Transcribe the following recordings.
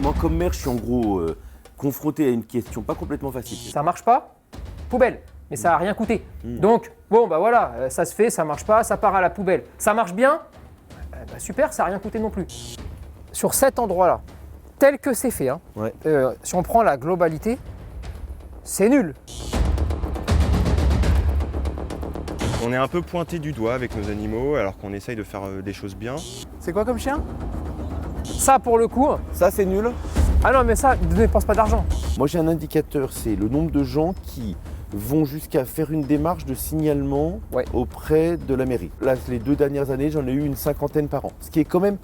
Moi, comme maire, je suis en gros confronté à une question pas complètement facile. Ça marche pas, poubelle. Mais ça n'a rien coûté. Donc, bon, bah voilà, ça se fait, ça marche pas, ça part à la poubelle. Ça marche bien, bah super, ça n'a rien coûté non plus. Sur cet endroit-là, tel que c'est fait, hein, Ouais. si on prend la globalité, c'est nul. On est un peu pointé du doigt avec nos animaux alors qu'on essaye de faire des choses bien. C'est quoi comme chien? Ça, pour le coup, Ça, c'est nul. ah non, mais ça, ne dépense pas d'argent. Moi, j'ai un indicateur, c'est le nombre de gens qui vont jusqu'à faire une démarche de signalement auprès de la mairie. Là, les 2 dernières années, j'en ai eu une 50aine par an, ce qui est quand même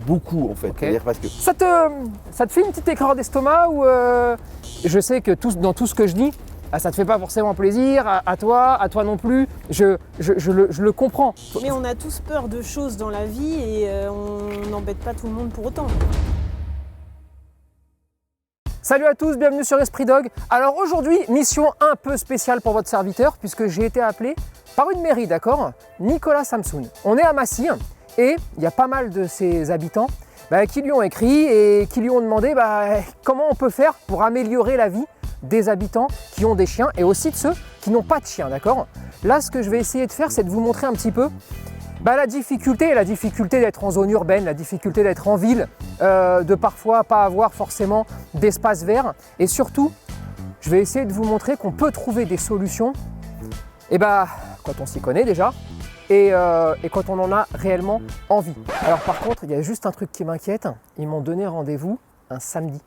beaucoup en fait. Ok. C'est-à-dire parce que Ça te fait une petite écreur d'estomac ou je sais que dans tout ce que je dis, ça te fait pas forcément plaisir, à toi non plus, je le comprends. Mais on a tous peur de choses dans la vie et on n'embête pas tout le monde pour autant. Salut à tous, bienvenue sur Esprit Dog. Alors aujourd'hui, mission un peu spéciale pour votre serviteur puisque j'ai été appelé par une mairie, d'accord, Nicolas Samsoun. On est à Massy et il y a pas mal de ses habitants qui lui ont écrit et qui lui ont demandé comment on peut faire pour améliorer la vie des habitants qui ont des chiens et aussi de ceux qui n'ont pas de chiens, d'accord. Là, ce que je vais essayer de faire, c'est de vous montrer un petit peu la difficulté d'être en zone urbaine, la difficulté d'être en ville, de parfois pas avoir forcément d'espace vert. Et surtout, je vais essayer de vous montrer qu'on peut trouver des solutions quand on s'y connaît déjà et quand on en a réellement envie. Alors par contre, il y a juste un truc qui m'inquiète. Ils m'ont donné rendez-vous un samedi.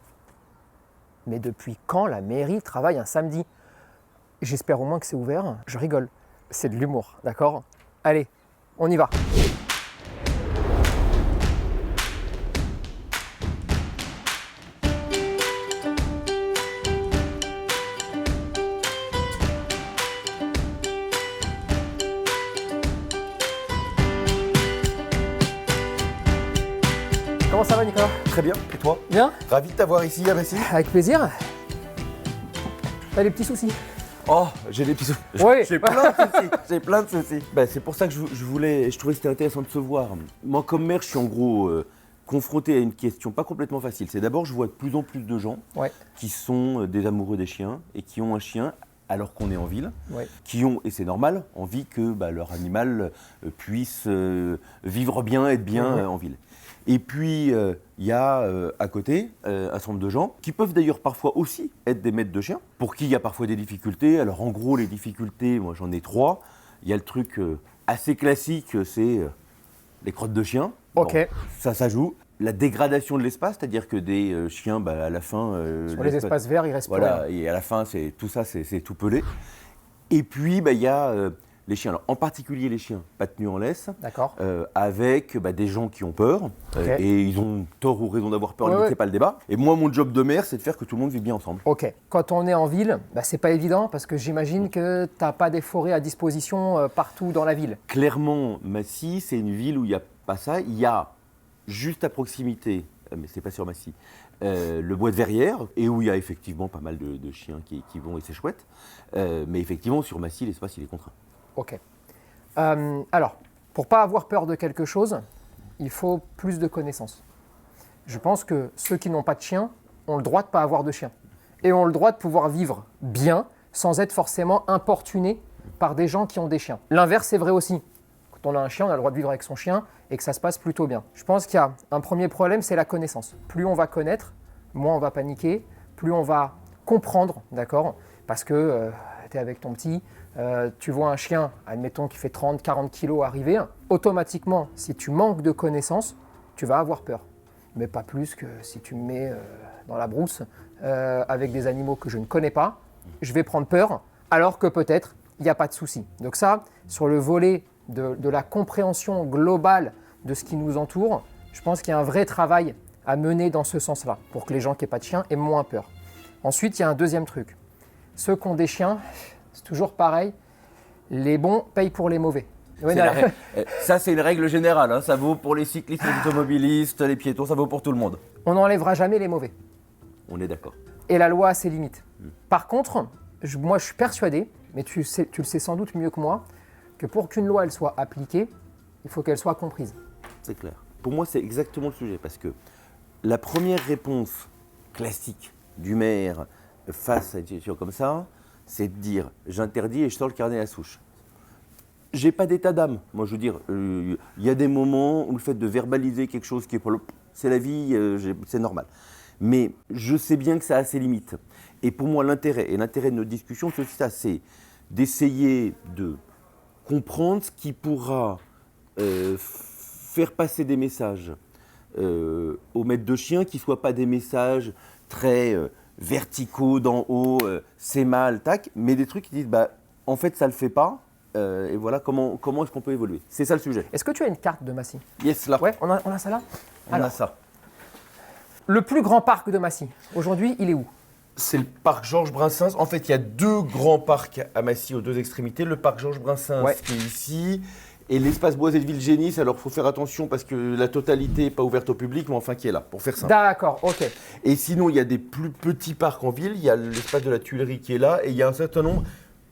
Mais depuis quand la mairie travaille un samedi? J'espère au moins que c'est ouvert. Je rigole. C'est de l'humour, d'accord? Allez, on y va. Comment ça va, Nicolas? très bien. Et toi? Bien? Ravi de t'avoir ici à Massy. Avec plaisir. T'as des petits soucis? Oh, j'ai des petits soucis. Oui. J'ai plein de soucis. J'ai plein de soucis. C'est pour ça que je trouvais que c'était intéressant de se voir. Moi, comme maire, je suis en gros confronté à une question pas complètement facile. C'est d'abord, je vois de plus en plus de gens qui sont des amoureux des chiens et qui ont un chien alors qu'on est en ville, qui ont, et c'est normal, envie que leur animal puisse vivre bien, être bien en ville. Et puis, il y a à côté un certain nombre de gens qui peuvent d'ailleurs parfois aussi être des maîtres de chiens, pour qui il y a parfois des difficultés. Alors en gros, les difficultés, moi j'en ai 3. Il y a le truc assez classique, c'est les crottes de chiens. Ok. Bon, ça joue. La dégradation de l'espace, c'est-à-dire que des chiens, à la fin… Sur les espaces verts, il reste plus rien. Voilà, et à la fin, tout ça, c'est tout pelé. Et puis, il y a… les chiens, alors en particulier les chiens pas tenus en laisse, avec des gens qui ont peur, et ils ont tort ou raison d'avoir peur, c'est pas le débat. Et moi, mon job de maire, c'est de faire que tout le monde vive bien ensemble. Ok. Quand on est en ville, c'est pas évident parce que j'imagine que t'as pas des forêts à disposition partout dans la ville. Clairement, Massy, c'est une ville où il n'y a pas ça. Il y a juste à proximité, mais c'est pas sur Massy, le bois de Verrières, et où il y a effectivement pas mal de chiens qui vont, et c'est chouette. Mais effectivement, sur Massy, l'espace, il est contraint. Ok. Alors, pour pas avoir peur de quelque chose, il faut plus de connaissances. Je pense que ceux qui n'ont pas de chien ont le droit de pas avoir de chien. Et ont le droit de pouvoir vivre bien sans être forcément importunés par des gens qui ont des chiens. L'inverse est vrai aussi. Quand on a un chien, on a le droit de vivre avec son chien et que ça se passe plutôt bien. Je pense qu'il y a un premier problème, c'est la connaissance. Plus on va connaître, moins on va paniquer, plus on va comprendre, d'accord? Parce que tu es avec ton petit, tu vois un chien, admettons, qui fait 30, 40 kilos arriver, automatiquement, si tu manques de connaissances, tu vas avoir peur. Mais pas plus que si tu me mets dans la brousse avec des animaux que je ne connais pas, je vais prendre peur, alors que peut-être, il n'y a pas de souci. Donc ça, sur le volet de la compréhension globale de ce qui nous entoure, je pense qu'il y a un vrai travail à mener dans ce sens-là, pour que les gens qui n'aient pas de chien aient moins peur. Ensuite, il y a un deuxième truc. Ceux qui ont des chiens, c'est toujours pareil, les bons payent pour les mauvais. Ça, c'est une règle générale, hein. Ça vaut pour les cyclistes, les automobilistes, les piétons, ça vaut pour tout le monde. On n'enlèvera jamais les mauvais. On est d'accord. Et la loi a ses limites. Par contre, moi je suis persuadé, mais tu le sais sans doute mieux que moi, que pour qu'une loi elle soit appliquée, il faut qu'elle soit comprise. C'est clair. Pour moi, c'est exactement le sujet, parce que la première réponse classique du maire face à une situation comme ça, c'est de dire j'interdis et je sors le carnet à souche. J'ai pas d'état d'âme. Moi, je veux dire, il y a des moments où le fait de verbaliser quelque chose qui est pas c'est la vie, c'est normal. Mais je sais bien que ça a ses limites. Et pour moi, l'intérêt de notre discussion, c'est aussi ça, c'est d'essayer de comprendre ce qui pourra faire passer des messages aux maîtres de chiens qui ne soient pas des messages très verticaux d'en haut, c'est mal, tac, mais des trucs qui disent, en fait, ça ne le fait pas. Et voilà comment est-ce qu'on peut évoluer. C'est ça le sujet. Est-ce que tu as une carte de Massy? Yes, là. Ouais, on a ça là. On a ça. Le plus grand parc de Massy, aujourd'hui, il est où? C'est le parc Georges Brassens. En fait, il y a 2 grands parcs à Massy aux 2 extrémités. Le parc Georges Brassens qui est ici et l'espace Boisé de Villegénis. Alors, il faut faire attention parce que la totalité n'est pas ouverte au public, mais enfin qui est là, pour faire simple. D'accord, ok. Et sinon, il y a des plus petits parcs en ville. Il y a l'espace de la Tuilerie qui est là et il y a un certain nombre.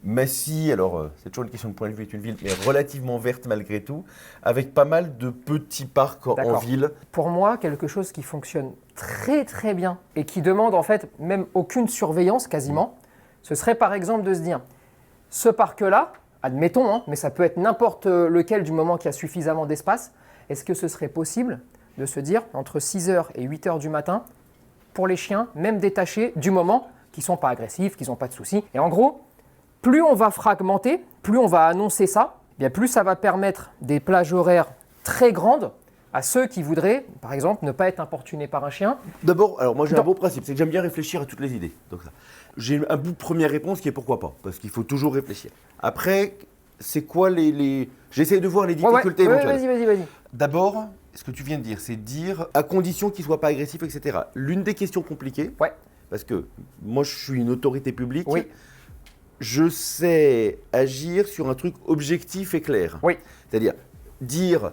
Massy, alors c'est toujours une question de point de vue, est une ville mais relativement verte malgré tout, avec pas mal de petits parcs en ville. Pour moi, quelque chose qui fonctionne très très bien et qui demande en fait même aucune surveillance quasiment, ce serait par exemple de se dire, ce parc-là, admettons, hein, mais ça peut être n'importe lequel du moment qu'il y a suffisamment d'espace, est-ce que ce serait possible de se dire entre 6h et 8h du matin, pour les chiens, même détachés, du moment qu'ils ne sont pas agressifs, qu'ils n'ont pas de soucis. Et en gros, plus on va fragmenter, plus on va annoncer ça, bien plus ça va permettre des plages horaires très grandes à ceux qui voudraient, par exemple, ne pas être importunés par un chien. D'abord, alors moi j'ai un bon principe, c'est que j'aime bien réfléchir à toutes les idées. Donc ça. J'ai un bout de première réponse qui est pourquoi pas, parce qu'il faut toujours réfléchir. Après, c'est quoi les... J'essaie de voir les difficultés éventuelles. Vas-y. D'abord, ce que tu viens de dire, c'est dire à condition qu'il ne soit pas agressif, etc. L'une des questions compliquées, parce que moi je suis une autorité publique, je sais agir sur un truc objectif et clair. C'est-à-dire dire,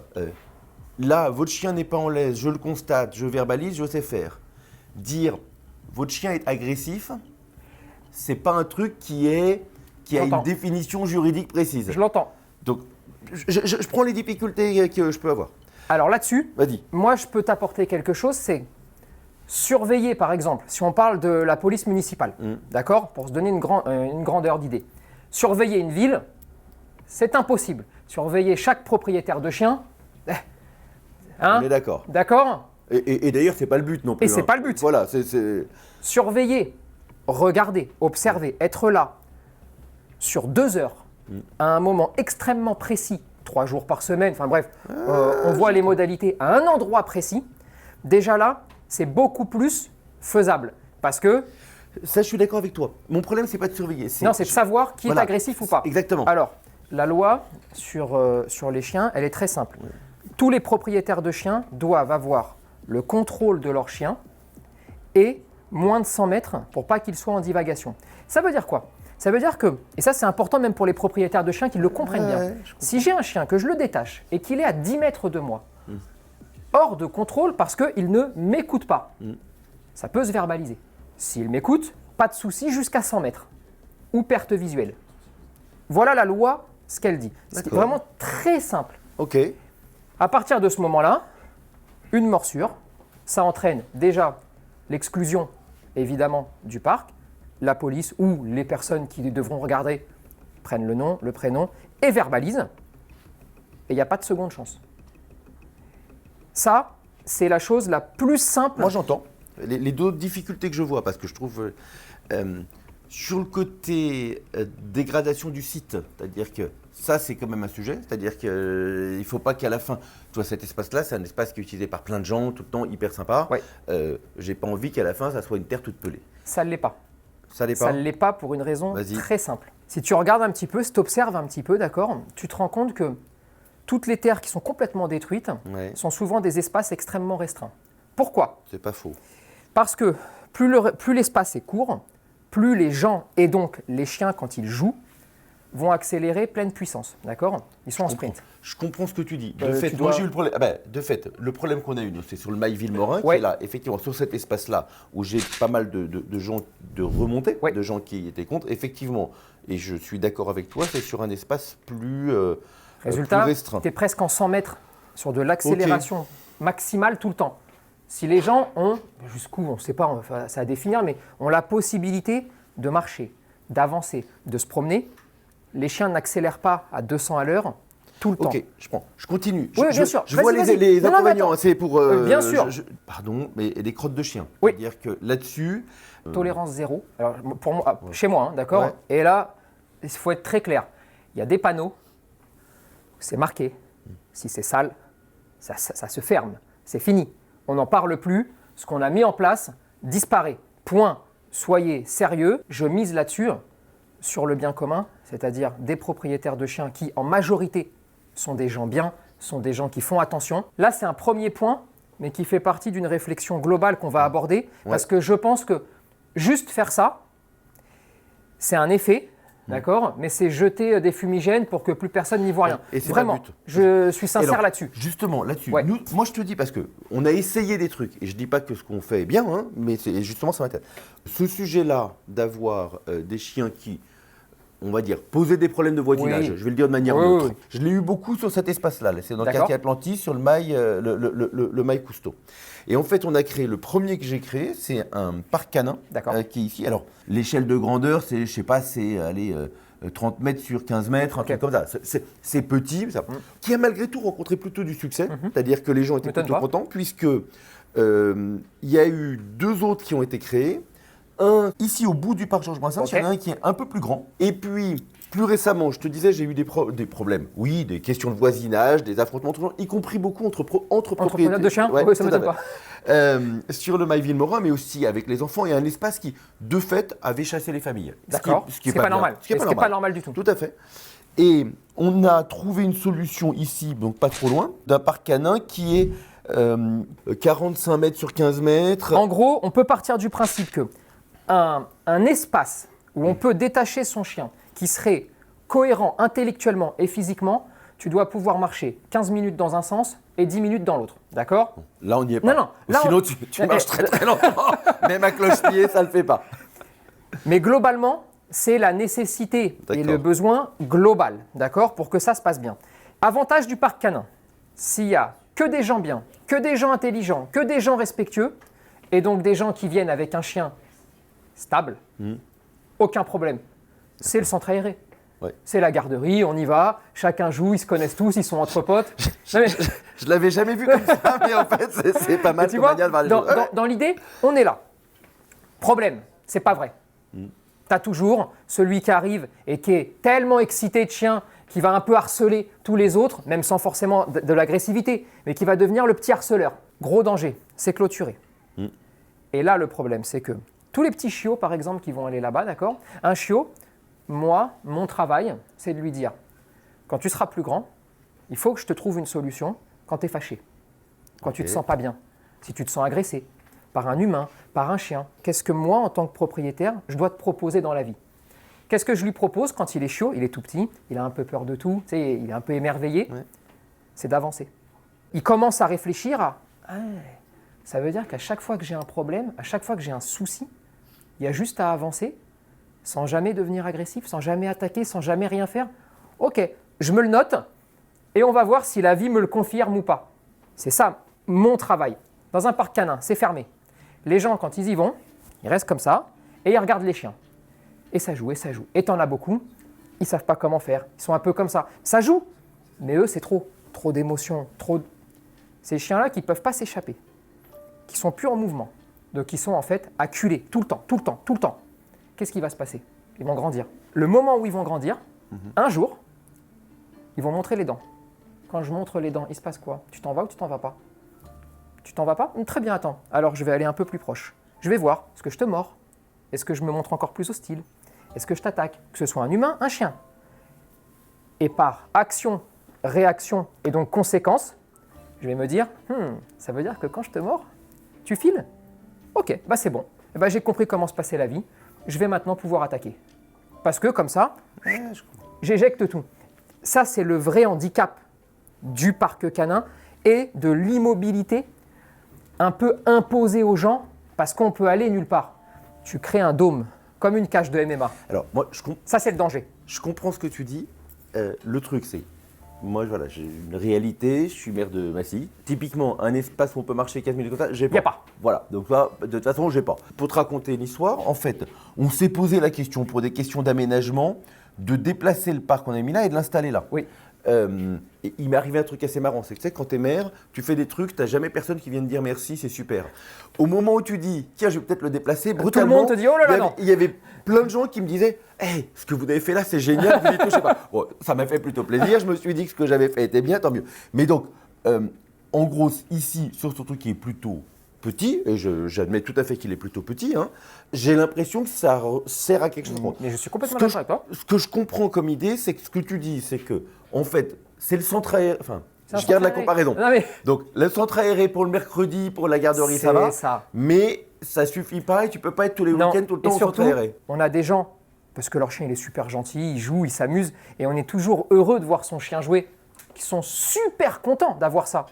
là, votre chien n'est pas en laisse, je le constate, je verbalise, je sais faire. Dire, votre chien est agressif, c'est pas un truc qui a une définition juridique précise. Je l'entends. Donc, je prends les difficultés que je peux avoir. Alors là-dessus, vas-y. Moi, je peux t'apporter quelque chose, c'est surveiller, par exemple, si on parle de la police municipale, d'accord, pour se donner une grandeur d'idée. Surveiller une ville, c'est impossible. Surveiller chaque propriétaire de chien, on est d'accord. D'accord. Et d'ailleurs, c'est pas le but non plus. Et c'est pas le but. Voilà, c'est... Surveiller, regarder, observer, être là sur 2 heures, à un moment extrêmement précis, 3 jours par semaine, enfin bref, on voit les modalités à un endroit précis. Déjà là, c'est beaucoup plus faisable. Parce que... Ça, je suis d'accord avec toi. Mon problème, c'est pas de surveiller. C'est de savoir qui est agressif ou pas. Exactement. Alors, la loi sur les chiens, elle est très simple. Tous les propriétaires de chiens doivent avoir le contrôle de leur chien et moins de 100 mètres pour pas qu'ils soient en divagation. Ça veut dire quoi? Ça veut dire que, et ça c'est important même pour les propriétaires de chiens qui le comprennent bien, si j'ai un chien, que je le détache et qu'il est à 10 mètres de moi, hors de contrôle parce qu'il ne m'écoute pas. Ça peut se verbaliser. S'il m'écoute, pas de souci jusqu'à 100 mètres. Ou perte visuelle. Voilà la loi, ce qu'elle dit. C'est vraiment très simple. Ok. À partir de ce moment-là, une morsure, ça entraîne déjà l'exclusion, évidemment, du parc. La police ou les personnes qui devront regarder prennent le nom, le prénom et verbalisent. Et il n'y a pas de seconde chance. Ça, c'est la chose la plus simple. Moi, j'entends. Les 2 difficultés que je vois, parce que je trouve sur le côté dégradation du site, c'est-à-dire que ça, c'est quand même un sujet, c'est-à-dire qu'il ne faut pas qu'à la fin, tu vois, cet espace-là, c'est un espace qui est utilisé par plein de gens, tout le temps, hyper sympa. J'ai pas envie qu'à la fin, ça soit une terre toute pelée. Ça ne l'est pas. Ça ne l'est pas. Ça ne l'est pas pour une raison très simple. Si tu regardes un petit peu, si tu observes un petit peu, d'accord, tu te rends compte que toutes les terres qui sont complètement détruites sont souvent des espaces extrêmement restreints. Pourquoi? C'est pas faux. Parce que plus l'espace est court, plus les gens et donc les chiens, quand ils jouent, vont accélérer pleine puissance. D'accord? Ils sont en sprint. Je comprends ce que tu dis. Moi, j'ai eu le problème. De fait, le problème qu'on a eu, c'est sur le mail Villemorin, qui est là, effectivement, sur cet espace-là, où j'ai pas mal de gens de remontée, de gens qui étaient contre. Effectivement, et je suis d'accord avec toi, c'est sur un espace plus Résultat, restreint. Tu es presque en 100 mètres sur de l'accélération maximale tout le temps. Si les gens ont, jusqu'où, on ne sait pas, enfin, c'est à définir, mais ont la possibilité de marcher, d'avancer, de se promener, les chiens n'accélèrent pas à 200 à l'heure tout le temps. Ok, je prends. Je continue. Oui, bien sûr. Je vois les Non, inconvénients. non, C'est pour. bien sûr. Pardon, mais des crottes de chien. Oui. C'est-à-dire que là-dessus. Tolérance zéro. Alors, pour moi, chez moi, hein, d'accord. Ouais. Et là, il faut être très clair. Il y a des panneaux, c'est marqué. Si c'est sale, ça se ferme. C'est fini. On n'en parle plus. Ce qu'on a mis en place disparaît. Point. Soyez sérieux. Je mise là-dessus, sur le bien commun, c'est-à-dire des propriétaires de chiens qui, en majorité, sont des gens bien, sont des gens qui font attention. Là, c'est un premier point, mais qui fait partie d'une réflexion globale qu'on va aborder, parce que je pense que juste faire ça, c'est un effet, d'accord, mais c'est jeter des fumigènes pour que plus personne n'y voit rien. Et c'est vraiment, pas le but. je suis sincère Alors, là-dessus. Justement, là-dessus. Ouais. Moi, je te dis, parce qu'on a essayé des trucs, et je ne dis pas que ce qu'on fait est bien, hein, mais justement, ça m'intéresse. Ce sujet-là, d'avoir des chiens qui, on va dire, posaient des problèmes de voisinage, Oui. je vais le dire de manière Oui, neutre. oui. Je l'ai eu beaucoup sur cet espace-là. C'est dans le D'accord. quartier Atlantis, sur le mail, le mail Cousteau. Et en fait, on a créé, le premier que j'ai créé, c'est un parc canin D'accord. qui est ici. Alors, l'échelle de grandeur, c'est, je sais pas, c'est, allez, 30 mètres sur 15 mètres, un truc comme ça. C'est petit, ça, qui a malgré tout rencontré plutôt du succès. C'est-à-dire que les gens étaient M'étonne plutôt pas. contents, puisque il y a eu 2 autres qui ont été créés. Un ici au bout du parc Georges Brassens, il y en a un qui est un peu plus grand. Et puis, plus récemment, je te disais, j'ai eu des problèmes. Oui, des questions de voisinage, des affrontements, y compris beaucoup entre Entrepreneur de chiens, Ouais, oui, ça ne tout à m'étonne fait. pas. Sur le mail Villemorin, mais aussi avec les enfants, il y a un espace qui, de fait, avait chassé les familles. D'accord. Ce qui est pas normal. Ce qui est pas normal du tout. Tout à fait. Et on a trouvé une solution ici, donc pas trop loin, d'un parc canin qui est 45 mètres sur 15 mètres. En gros, on peut partir du principe que un espace où on peut détacher son chien, qui serait cohérent intellectuellement et physiquement, tu dois pouvoir marcher 15 minutes dans un sens et 10 minutes dans l'autre. D'accord ? Là, on n'y est pas. Non. Là, Sinon, tu marches très très longtemps. Même à cloche-pied, ça ne le fait pas. Mais globalement, c'est la nécessité et D'accord. le besoin global, d'accord, pour que ça se passe bien. Avantage du parc canin, s'il y a que des gens bien, que des gens intelligents, que des gens respectueux, et donc des gens qui viennent avec un chien stable, aucun problème. C'est le centre aéré. Ouais. C'est la garderie, on y va, chacun joue, ils se connaissent tous, ils sont entre potes. Non, mais- Je l'avais jamais vu comme ça, mais en fait, c'est pas mal tu comme vois, manière de voir les dans, choses. dans- dans l'idée, on est là. Problème, c'est pas vrai. Tu as toujours celui qui arrive et qui est tellement excité de chien qui va un peu harceler tous les autres, même sans forcément de l'agressivité, mais qui va devenir le petit harceleur. Gros danger, c'est clôturé. Et là, le problème, c'est que tous les petits chiots, par exemple, qui vont aller là-bas, d'accord ? Un chiot, moi, mon travail, c'est de lui dire, quand tu seras plus grand, il faut que je te trouve une solution quand tu es fâché, quand tu ne te sens pas bien, si tu te sens agressé par un humain, par un chien. Qu'est-ce que moi, en tant que propriétaire, je dois te proposer dans la vie ? Qu'est-ce que je lui propose quand il est chiot, il est tout petit, il a un peu peur de tout, tu sais, il est un peu émerveillé, c'est d'avancer. Il commence à réfléchir à ça veut dire qu'à chaque fois que j'ai un problème, à chaque fois que j'ai un souci, il y a juste à avancer sans jamais devenir agressif, sans jamais attaquer, sans jamais rien faire. Ok, je me le note et on va voir si la vie me le confirme ou pas. C'est ça, mon travail. Dans un parc canin, c'est fermé. Les gens, quand ils y vont, ils restent comme ça et ils regardent les chiens. Et ça joue, et ça joue. Et t'en as beaucoup, ils ne savent pas comment faire. Ils sont un peu comme ça. Ça joue, mais eux, c'est trop. Trop d'émotions, trop... Ces chiens-là qui ne peuvent pas s'échapper, qui sont plus en mouvement, donc qui sont en fait acculés tout le temps, tout le temps, tout le temps. Qu'est-ce qui va se passer ? Ils vont grandir. Le moment où ils vont grandir, un jour, ils vont montrer les dents. Quand je montre les dents, il se passe quoi ? Tu t'en vas ou tu t'en vas pas ? Tu t'en vas pas ? Très bien, attends. Alors je vais aller un peu plus proche. Je vais voir, est-ce que je te mords ? Est-ce que je me montre encore plus hostile ? Est-ce que je t'attaque ? Que ce soit un humain, un chien. Et par action, réaction et donc conséquence, je vais me dire, ça veut dire que quand je te mords, tu files ? Ok, bah c'est bon. J'ai compris comment se passait la vie. Je vais maintenant pouvoir attaquer. Parce que comme ça, j'éjecte tout. Ça, c'est le vrai handicap du parc canin et de l'immobilité un peu imposée aux gens parce qu'on peut aller nulle part. Tu crées un dôme, comme une cage de MMA. Alors, moi, Ça, c'est le danger. je comprends ce que tu dis. Le truc, c'est, Moi, voilà, j'ai une réalité, je suis maire de Massy. Typiquement, un espace où on peut marcher 4 minutes comme ça, j'ai pas. Y a pas. Voilà, donc là, de toute façon, j'ai pas. Pour te raconter l'histoire, en fait, on s'est posé la question, pour des questions d'aménagement, de déplacer le parc qu'on a mis là et de l'installer là. Oui. Et il m'est arrivé un truc assez marrant, c'est que tu sais, quand t'es maire, tu fais des trucs, t'as jamais personne qui vient te dire merci, c'est super. Au moment où tu dis, tiens, je vais peut-être le déplacer, brutalement, tout le monde te dit, oh là là, non. il y avait plein de gens qui me disaient, hey, ce que vous avez fait là, c'est génial, vous y touchez pas. Bon, ça m'a fait plutôt plaisir, je me suis dit que ce que j'avais fait était bien, tant mieux. Mais donc, en gros, ici, sur ce truc qui est plutôt petit, et j'admets tout à fait qu'il est plutôt petit, hein, j'ai l'impression que ça sert à quelque chose. Mais je suis complètement d'accord avec toi. Ce que je comprends comme idée, c'est que ce que tu dis, c'est que, en fait, c'est le centre aéré. Enfin, C'est un je garde la centre aéré. comparaison. Non, mais Donc, le centre aéré pour le mercredi, pour la garderie, ça c'est va. ça. Mais ça suffit pas et tu peux pas être tous les Non. week-ends tout le temps Et au centre surtout, aéré. on a des gens, parce que leur chien il est super gentil, il joue, il s'amuse, et on est toujours heureux de voir son chien jouer, qui sont super contents d'avoir ça.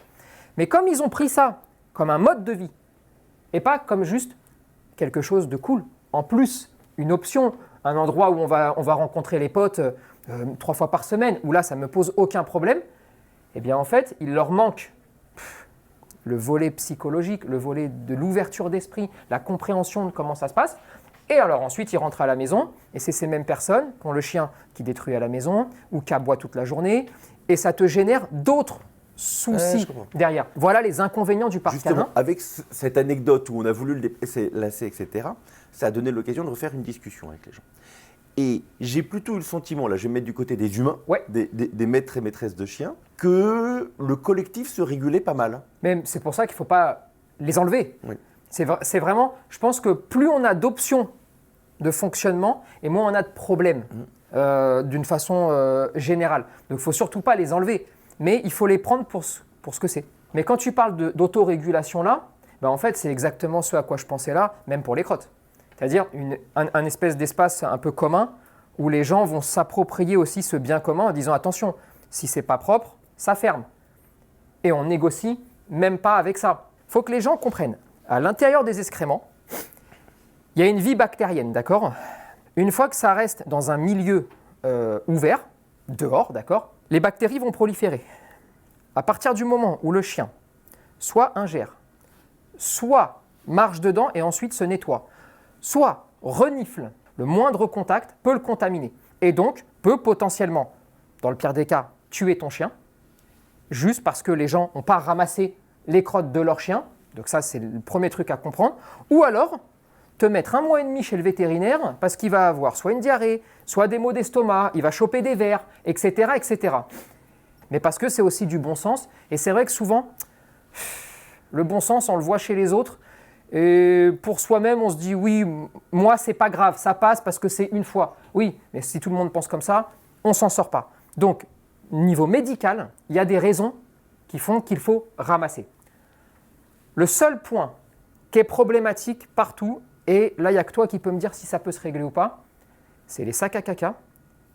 Mais comme ils ont pris ça comme un mode de vie, et pas comme juste quelque chose de cool, en plus, une option, un endroit où on va rencontrer les potes 3 fois par semaine, où là ça ne me pose aucun problème, eh bien en fait, il leur manque le volet psychologique, le volet de l'ouverture d'esprit, la compréhension de comment ça se passe. Et alors ensuite, ils rentrent à la maison, et c'est ces mêmes personnes qui ont le chien qui détruit à la maison, ou qui aboie toute la journée, et ça te génère d'autres soucis je comprends. derrière. Voilà les inconvénients du parc Justement, canin. avec cette anecdote où on a voulu le déplacer, etc., ça a donné l'occasion de refaire une discussion avec les gens. Et j'ai plutôt eu le sentiment, là je vais me mettre du côté des humains, Ouais. des maîtres et maîtresses de chiens, que le collectif se régulait pas mal. Même c'est pour ça qu'il ne faut pas les enlever. Oui. C'est vraiment, je pense que plus on a d'options de fonctionnement, et moins on a de problèmes d'une façon générale. Donc il ne faut surtout pas les enlever, mais il faut les prendre pour ce que c'est. Mais quand tu parles d'autorégulation là, ben en fait c'est exactement ce à quoi je pensais là, même pour les crottes. C'est-à-dire un espèce d'espace un peu commun où les gens vont s'approprier aussi ce bien commun en disant attention, si c'est pas propre, ça ferme. Et on négocie même pas avec ça. Il faut que les gens comprennent. À l'intérieur des excréments, il y a une vie bactérienne, d'accord ? Une fois que ça reste dans un milieu ouvert, dehors, d'accord, les bactéries vont proliférer. À partir du moment où le chien soit ingère, soit marche dedans et ensuite se nettoie, soit renifle, le moindre contact peut le contaminer et donc peut potentiellement, dans le pire des cas, tuer ton chien, juste parce que les gens n'ont pas ramassé les crottes de leur chien. Donc ça, c'est le premier truc à comprendre. Ou alors, te mettre 1 mois et demi chez le vétérinaire parce qu'il va avoir soit une diarrhée, soit des maux d'estomac, il va choper des vers, etc., etc. Mais parce que c'est aussi du bon sens. Et c'est vrai que souvent, le bon sens, on le voit chez les autres. Et pour soi-même, on se dit oui, moi, c'est pas grave, ça passe parce que c'est une fois. Oui, mais si tout le monde pense comme ça, on s'en sort pas. Donc, niveau médical, il y a des raisons qui font qu'il faut ramasser. Le seul point qui est problématique partout, et là, il n'y a que toi qui peux me dire si ça peut se régler ou pas, c'est les sacs à caca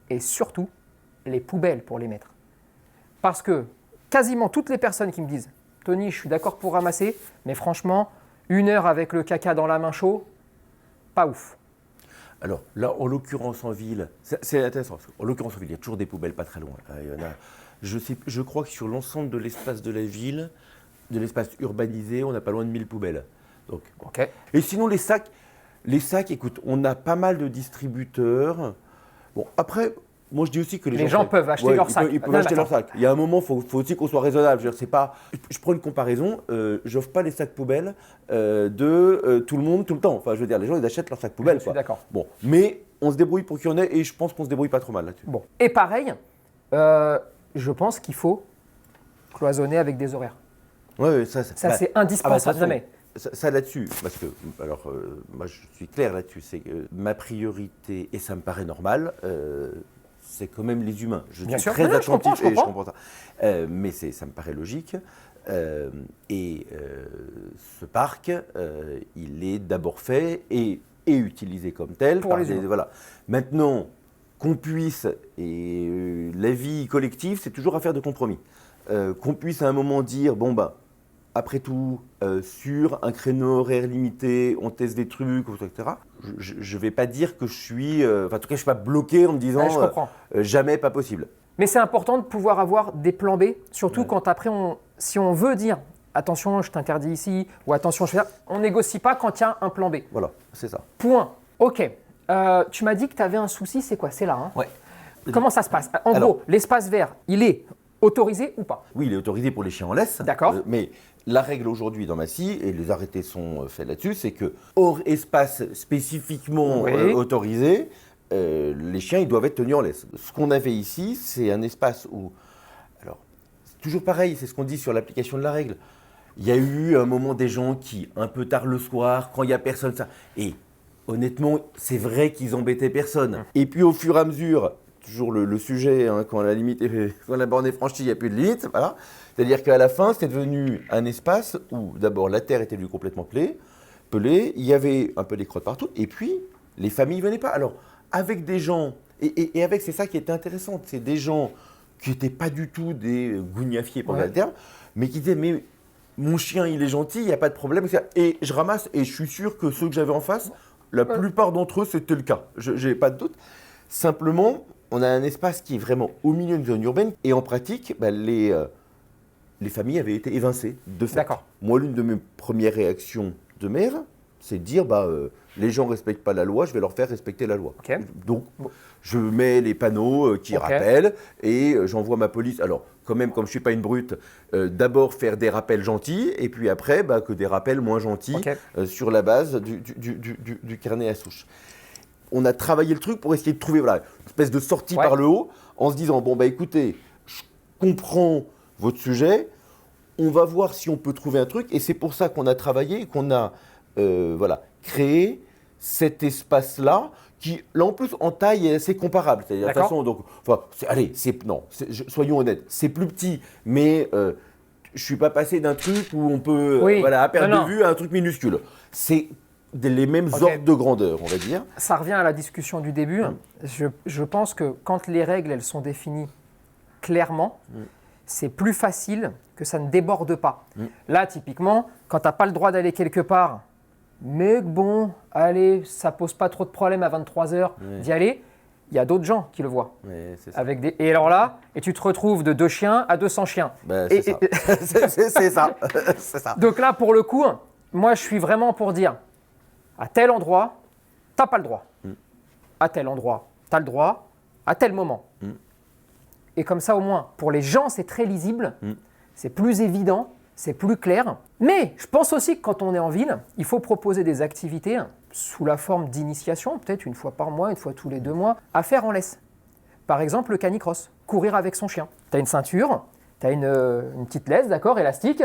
et surtout les poubelles pour les mettre. Parce que quasiment toutes les personnes qui me disent « Tony, je suis d'accord pour ramasser, mais franchement, 1 heure avec le caca dans la main chaud, pas ouf. » Alors là, en l'occurrence en ville, c'est intéressant. En l'occurrence en ville, il y a toujours des poubelles pas très loin. Il y en a, je crois que sur l'ensemble de l'espace de la ville, de l'espace urbanisé, on n'a pas loin de 1000 poubelles. Donc, bon. Okay. Et sinon, les sacs, écoute, on a pas mal de distributeurs. Bon, après, moi je dis aussi que les gens peuvent acheter leurs sacs. Ils peuvent acheter leurs sacs. Il y a un moment, il faut aussi qu'on soit raisonnable. Je veux dire, c'est pas, je prends une comparaison, j'offre pas les sacs poubelles de tout le monde tout le temps. Enfin, je veux dire, les gens, ils achètent leurs sacs poubelles. Je suis d'accord. Bon, mais on se débrouille pour qu'il y en ait et je pense qu'on se débrouille pas trop mal là-dessus. Bon. Et pareil, je pense qu'il faut cloisonner avec des horaires. Ouais, ça c'est indispensable. Jamais. Ça là-dessus, parce que, alors, moi je suis clair là-dessus, c'est que ma priorité, et ça me paraît normal, c'est quand même les humains. Je suis très attentif et je comprends ça. Mais ça me paraît logique. Et ce parc, il est d'abord fait et utilisé comme tel. Pour les humains. Voilà. Maintenant, qu'on puisse, et la vie collective, c'est toujours affaire de compromis. Qu'on puisse à un moment dire, bon bah, après tout, sur un créneau horaire limité, on teste des trucs, etc. Je ne vais pas dire que je suis... en tout cas, je ne suis pas bloqué en me disant jamais pas possible. Mais c'est important de pouvoir avoir des plans B, surtout quand après, si on veut dire attention, je t'interdis ici, ou attention, on négocie pas quand il y a un plan B. Voilà, c'est ça. Point. Ok. Tu m'as dit que tu avais un souci, c'est quoi? C'est là. Hein? Ouais. Comment ça se passe? En gros, l'espace vert, il est autorisé ou pas? Oui, il est autorisé pour les chiens en laisse. D'accord. Mais la règle aujourd'hui dans Massy, et les arrêtés sont faits là-dessus, c'est que hors espace spécifiquement autorisé, les chiens ils doivent être tenus en laisse. Ce qu'on avait ici, c'est un espace où, alors, c'est toujours pareil, c'est ce qu'on dit sur l'application de la règle. Il y a eu un moment des gens qui, un peu tard le soir, quand il n'y a personne, ça. Et honnêtement, c'est vrai qu'ils embêtaient personne. Et puis au fur et à mesure, toujours le sujet, hein, quand la borne est franchie, il n'y a plus de limite. Voilà. C'est-à-dire qu'à la fin, c'était devenu un espace où d'abord la terre était devenue complètement pelée, il y avait un peu des crottes partout, et puis les familles ne venaient pas. Alors, avec des gens, et avec, c'est ça qui était intéressant, c'est des gens qui n'étaient pas du tout des gougnafiers pendant la terre, mais qui disaient, mais mon chien, il est gentil, il n'y a pas de problème. Et je ramasse, et je suis sûr que ceux que j'avais en face, la plupart d'entre eux, c'était le cas. Je n'ai pas de doute. Simplement, on a un espace qui est vraiment au milieu d'une zone urbaine, et en pratique, les familles avaient été évincées de fait. D'accord. Moi, l'une de mes premières réactions de maire, c'est de dire, les gens ne respectent pas la loi, je vais leur faire respecter la loi. Okay. Donc, je mets les panneaux qui rappellent et j'envoie ma police. Alors, quand même, comme je ne suis pas une brute, d'abord faire des rappels gentils et puis après, que des rappels moins gentils sur la base du carnet à souche. On a travaillé le truc pour essayer de trouver une espèce de sortie par le haut en se disant, écoutez, je comprends votre sujet, on va voir si on peut trouver un truc et c'est pour ça qu'on a travaillé et qu'on a créé cet espace-là qui, là en plus, en taille est assez comparable. C'est-à-dire, de toute façon, donc, soyons honnêtes, c'est plus petit, mais je ne suis pas passé d'un truc où on peut, à perte de vue, à un truc minuscule. C'est les mêmes ordres de grandeur, on va dire. Ça revient à la discussion du début. Je pense que quand les règles, elles sont définies clairement, c'est plus facile que ça ne déborde pas. Là, typiquement, quand tu n'as pas le droit d'aller quelque part, mais bon, allez, ça pose pas trop de problème à 23h d'y aller, il y a d'autres gens qui le voient. C'est ça. Et alors là, tu te retrouves de 2 chiens à 200 chiens. C'est ça. C'est ça. Donc là, pour le coup, moi, je suis vraiment pour dire, à tel endroit, t'as pas le droit. À tel endroit, t'as le droit, à tel moment. Et comme ça, au moins, pour les gens, c'est très lisible, c'est plus évident, c'est plus clair. Mais je pense aussi que quand on est en ville, il faut proposer des activités sous la forme d'initiation, peut-être une fois par mois, une fois tous les 2 mois, à faire en laisse. Par exemple, le canicross, courir avec son chien. Tu as une ceinture, tu as une petite laisse, d'accord, élastique.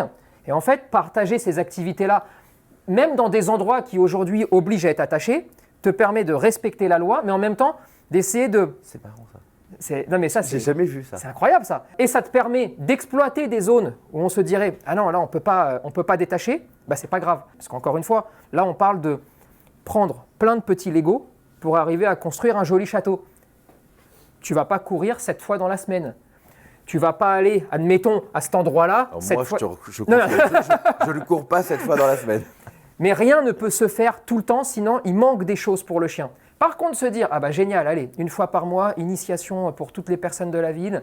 Et en fait, partager ces activités-là, même dans des endroits qui aujourd'hui obligent à être attachés, te permet de respecter la loi, mais en même temps d'essayer de... C'est marrant ça. Non mais ça, j'ai jamais vu ça. C'est incroyable ça. Et ça te permet d'exploiter des zones où on se dirait ah non là on peut pas détacher. C'est pas grave parce qu'encore une fois là on parle de prendre plein de petits Lego pour arriver à construire un joli château. Tu vas pas courir 7 fois dans la semaine. Tu vas pas aller admettons à cet endroit-là. Je ne cours pas 7 fois dans la semaine. Mais rien ne peut se faire tout le temps sinon il manque des choses pour le chien. Par contre, se dire, génial, allez, une fois par mois, initiation pour toutes les personnes de la ville,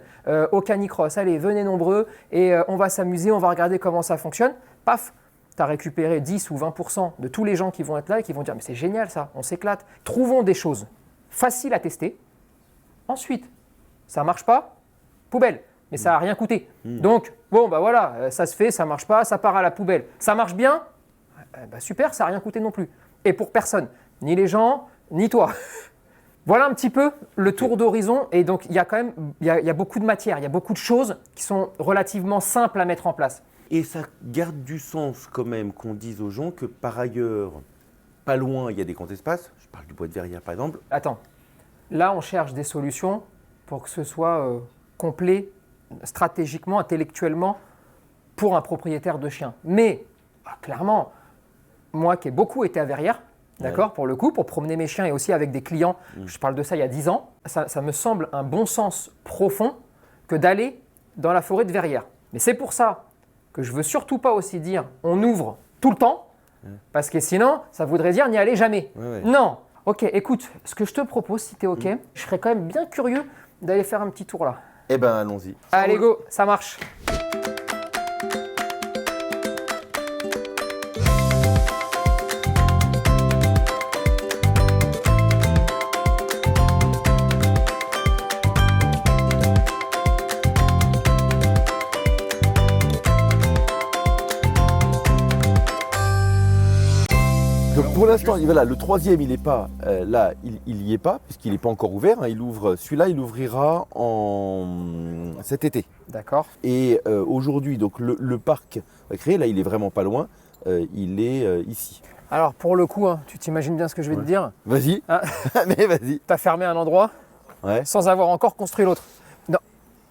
au canicross, allez, venez nombreux et on va s'amuser, on va regarder comment ça fonctionne. Paf, tu as récupéré 10 ou 20% de tous les gens qui vont être là et qui vont dire, mais c'est génial ça, on s'éclate. Trouvons des choses faciles à tester. Ensuite, ça ne marche pas, poubelle, mais ça n'a rien coûté. Donc, voilà, ça se fait, ça ne marche pas, ça part à la poubelle. Ça marche bien, super, ça n'a rien coûté non plus. Et pour personne, ni les gens, ni toi. Voilà un petit peu le tour d'horizon et donc il y a quand même il y a beaucoup de matière, il y a beaucoup de choses qui sont relativement simples à mettre en place. Et ça garde du sens quand même qu'on dise aux gens que par ailleurs, pas loin, il y a des grands espaces. Je parle du bois de Verrières par exemple. Attends, là on cherche des solutions pour que ce soit complet, stratégiquement, intellectuellement pour un propriétaire de chien. Mais clairement, moi qui ai beaucoup été à Verrières, d'accord, pour le coup, pour promener mes chiens et aussi avec des clients, je parle de ça il y a 10 ans, ça me semble un bon sens profond que d'aller dans la forêt de Verrières. Mais c'est pour ça que je ne veux surtout pas aussi dire on ouvre tout le temps, parce que sinon, ça voudrait dire n'y aller jamais. Non. Ok, écoute, ce que je te propose, si tu es ok, je serais quand même bien curieux d'aller faire un petit tour là. Eh ben, allons-y. Allez, go, ça marche. Donc pour l'instant, voilà, le troisième, il n'est pas là, il y est pas, puisqu'il n'est pas encore ouvert. Hein, celui-là, il ouvrira cet été. D'accord. Et aujourd'hui, donc le parc créé, là, il est vraiment pas loin. Il est ici. Alors pour le coup, hein, tu t'imagines bien ce que je vais te dire. Vas-y. Ah. Mais vas-y. Tu as fermé un endroit sans avoir encore construit l'autre. Non.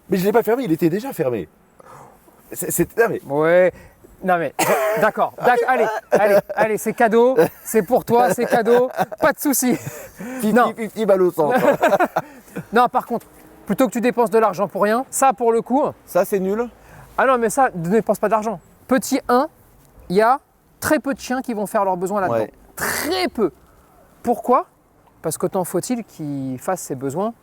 Mais je l'ai pas fermé, il était déjà fermé. Non, mais... Ouais. Non mais, d'accord. Allez, c'est cadeau. C'est pour toi, c'est cadeau. Pas de souci. Non. 50 balles au centre. Non, par contre, plutôt que tu dépenses de l'argent pour rien, ça pour le coup. Ça, c'est nul. Ah non, mais ça, ne dépense pas d'argent. Petit 1, il y a très peu de chiens qui vont faire leurs besoins là-dedans. Ouais. Très peu. Pourquoi? Parce qu'autant faut-il qu'ils fassent ses besoins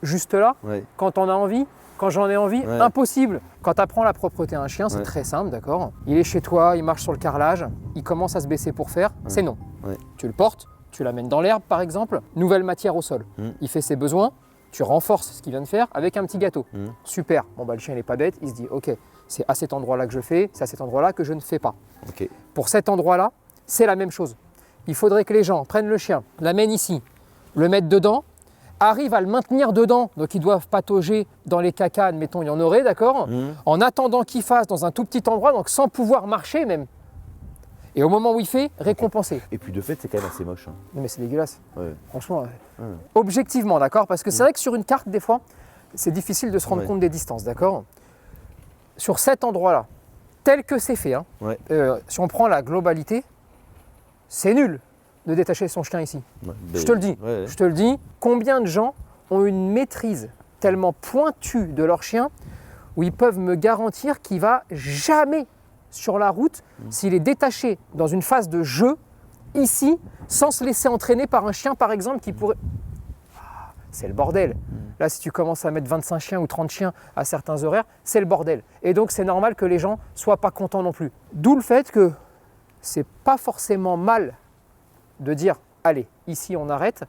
juste là, quand on a envie. Quand j'en ai envie, impossible. Quand tu apprends la propreté à un chien, c'est très simple, d'accord? Il est chez toi, il marche sur le carrelage, il commence à se baisser pour faire, c'est non. Tu le portes, tu l'amènes dans l'herbe par exemple, nouvelle matière au sol. Il fait ses besoins, tu renforces ce qu'il vient de faire avec un petit gâteau. Super. Bon bah le chien il n'est pas bête, il se dit ok, c'est à cet endroit-là que je fais, c'est à cet endroit-là que je ne fais pas. Pour cet endroit-là, c'est la même chose. Il faudrait que les gens prennent le chien, l'amènent ici, le mettent dedans, arrivent à le maintenir dedans, donc ils doivent patauger dans les cacas, admettons, il y en aurait, d'accord, en attendant qu'il fasse dans un tout petit endroit, donc sans pouvoir marcher même. Et au moment où il fait, récompenser. Et puis de fait, c'est quand même assez moche. Hein. Non mais c'est dégueulasse, franchement. Objectivement, d'accord, parce que c'est vrai que sur une carte, des fois, c'est difficile de se rendre compte des distances, d'accord. Sur cet endroit-là, tel que c'est fait, hein, si on prend la globalité, c'est nul de détacher son chien ici. Je te le dis, je te le dis. Combien de gens ont une maîtrise tellement pointue de leur chien où ils peuvent me garantir qu'il ne va jamais sur la route s'il est détaché dans une phase de jeu ici sans se laisser entraîner par un chien par exemple qui pourrait... Ah, c'est le bordel. Là si tu commences à mettre 25 chiens ou 30 chiens à certains horaires, c'est le bordel. Et donc c'est normal que les gens ne soient pas contents non plus. D'où le fait que c'est pas forcément mal de dire, allez, ici on arrête,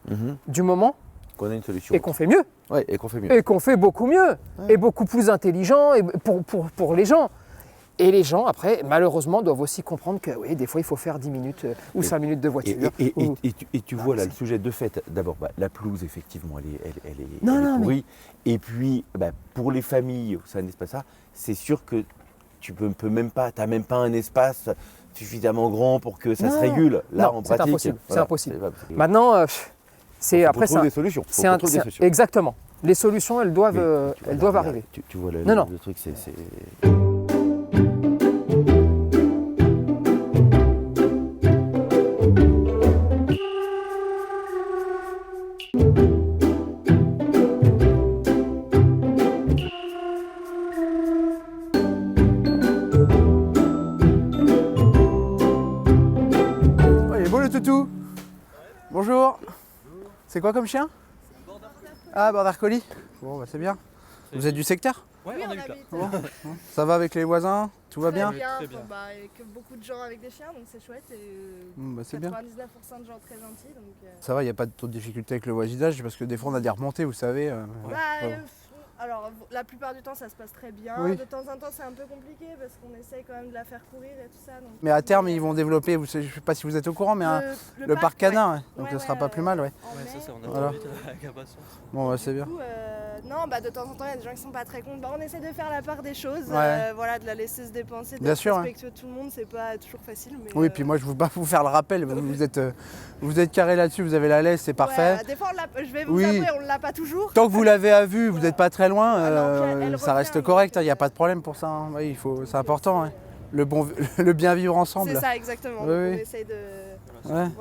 du moment qu'on a une solution. Et qu'on fait mieux. Et qu'on fait mieux. Et qu'on fait beaucoup mieux. Et beaucoup plus intelligent et pour les gens. Et les gens, après, malheureusement, doivent aussi comprendre que oui, des fois, il faut faire 10 minutes ou 5 minutes de voiture. Et tu vois là, le sujet de fait, d'abord, la pelouse, effectivement, elle est pourrie. Mais... Et puis, pour les familles, ça n'est pas ça, c'est sûr que tu n'as même pas un espace suffisamment grand pour que ça se régule. Là, en pratique, impossible. Voilà, c'est impossible. Maintenant, c'est après ça. Des solutions. Exactement. Les solutions, elles doivent arriver. Tu vois le truc, c'est. Bonjour. C'est quoi comme chien? Ah, Border Collie. Bon, c'est bien. Vous êtes du secteur? Oui, on habite. Bon. Ça va avec les voisins? Tout va bien? Très bien. Avec beaucoup de gens avec des chiens, donc c'est chouette. Et, 99% de gens très gentils. Donc, Ça va, il n'y a pas trop de difficultés avec le voisinage parce que des fois on a des remontées, vous savez. Alors, la plupart du temps, ça se passe très bien. Oui. De temps en temps, c'est un peu compliqué parce qu'on essaye quand même de la faire courir et tout ça. Donc, mais à terme, ils vont développer, je ne sais pas si vous êtes au courant, mais le parc canin, donc ça sera pas plus mal. C'est ça, on a voilà. Bon, c'est bien. Du coup, de temps en temps, il y a des gens qui sont pas très contents. On essaie de faire la part des choses, de la laisser se dépenser, d'être respectueux de tout le monde, c'est pas toujours facile. Mais oui, puis moi, je ne veux pas vous faire le rappel, vous êtes carré là-dessus, vous avez la laisse, c'est parfait. Des fois, je vais vous avouer, on ne l'a pas toujours. Tant que vous l'avez à vue, vous n'êtes pas très loin, ça reste correct, il n'y a pas de problème pour ça. Hein. Oui, c'est important, le bien vivre ensemble. C'est ça, exactement. On essaye de faire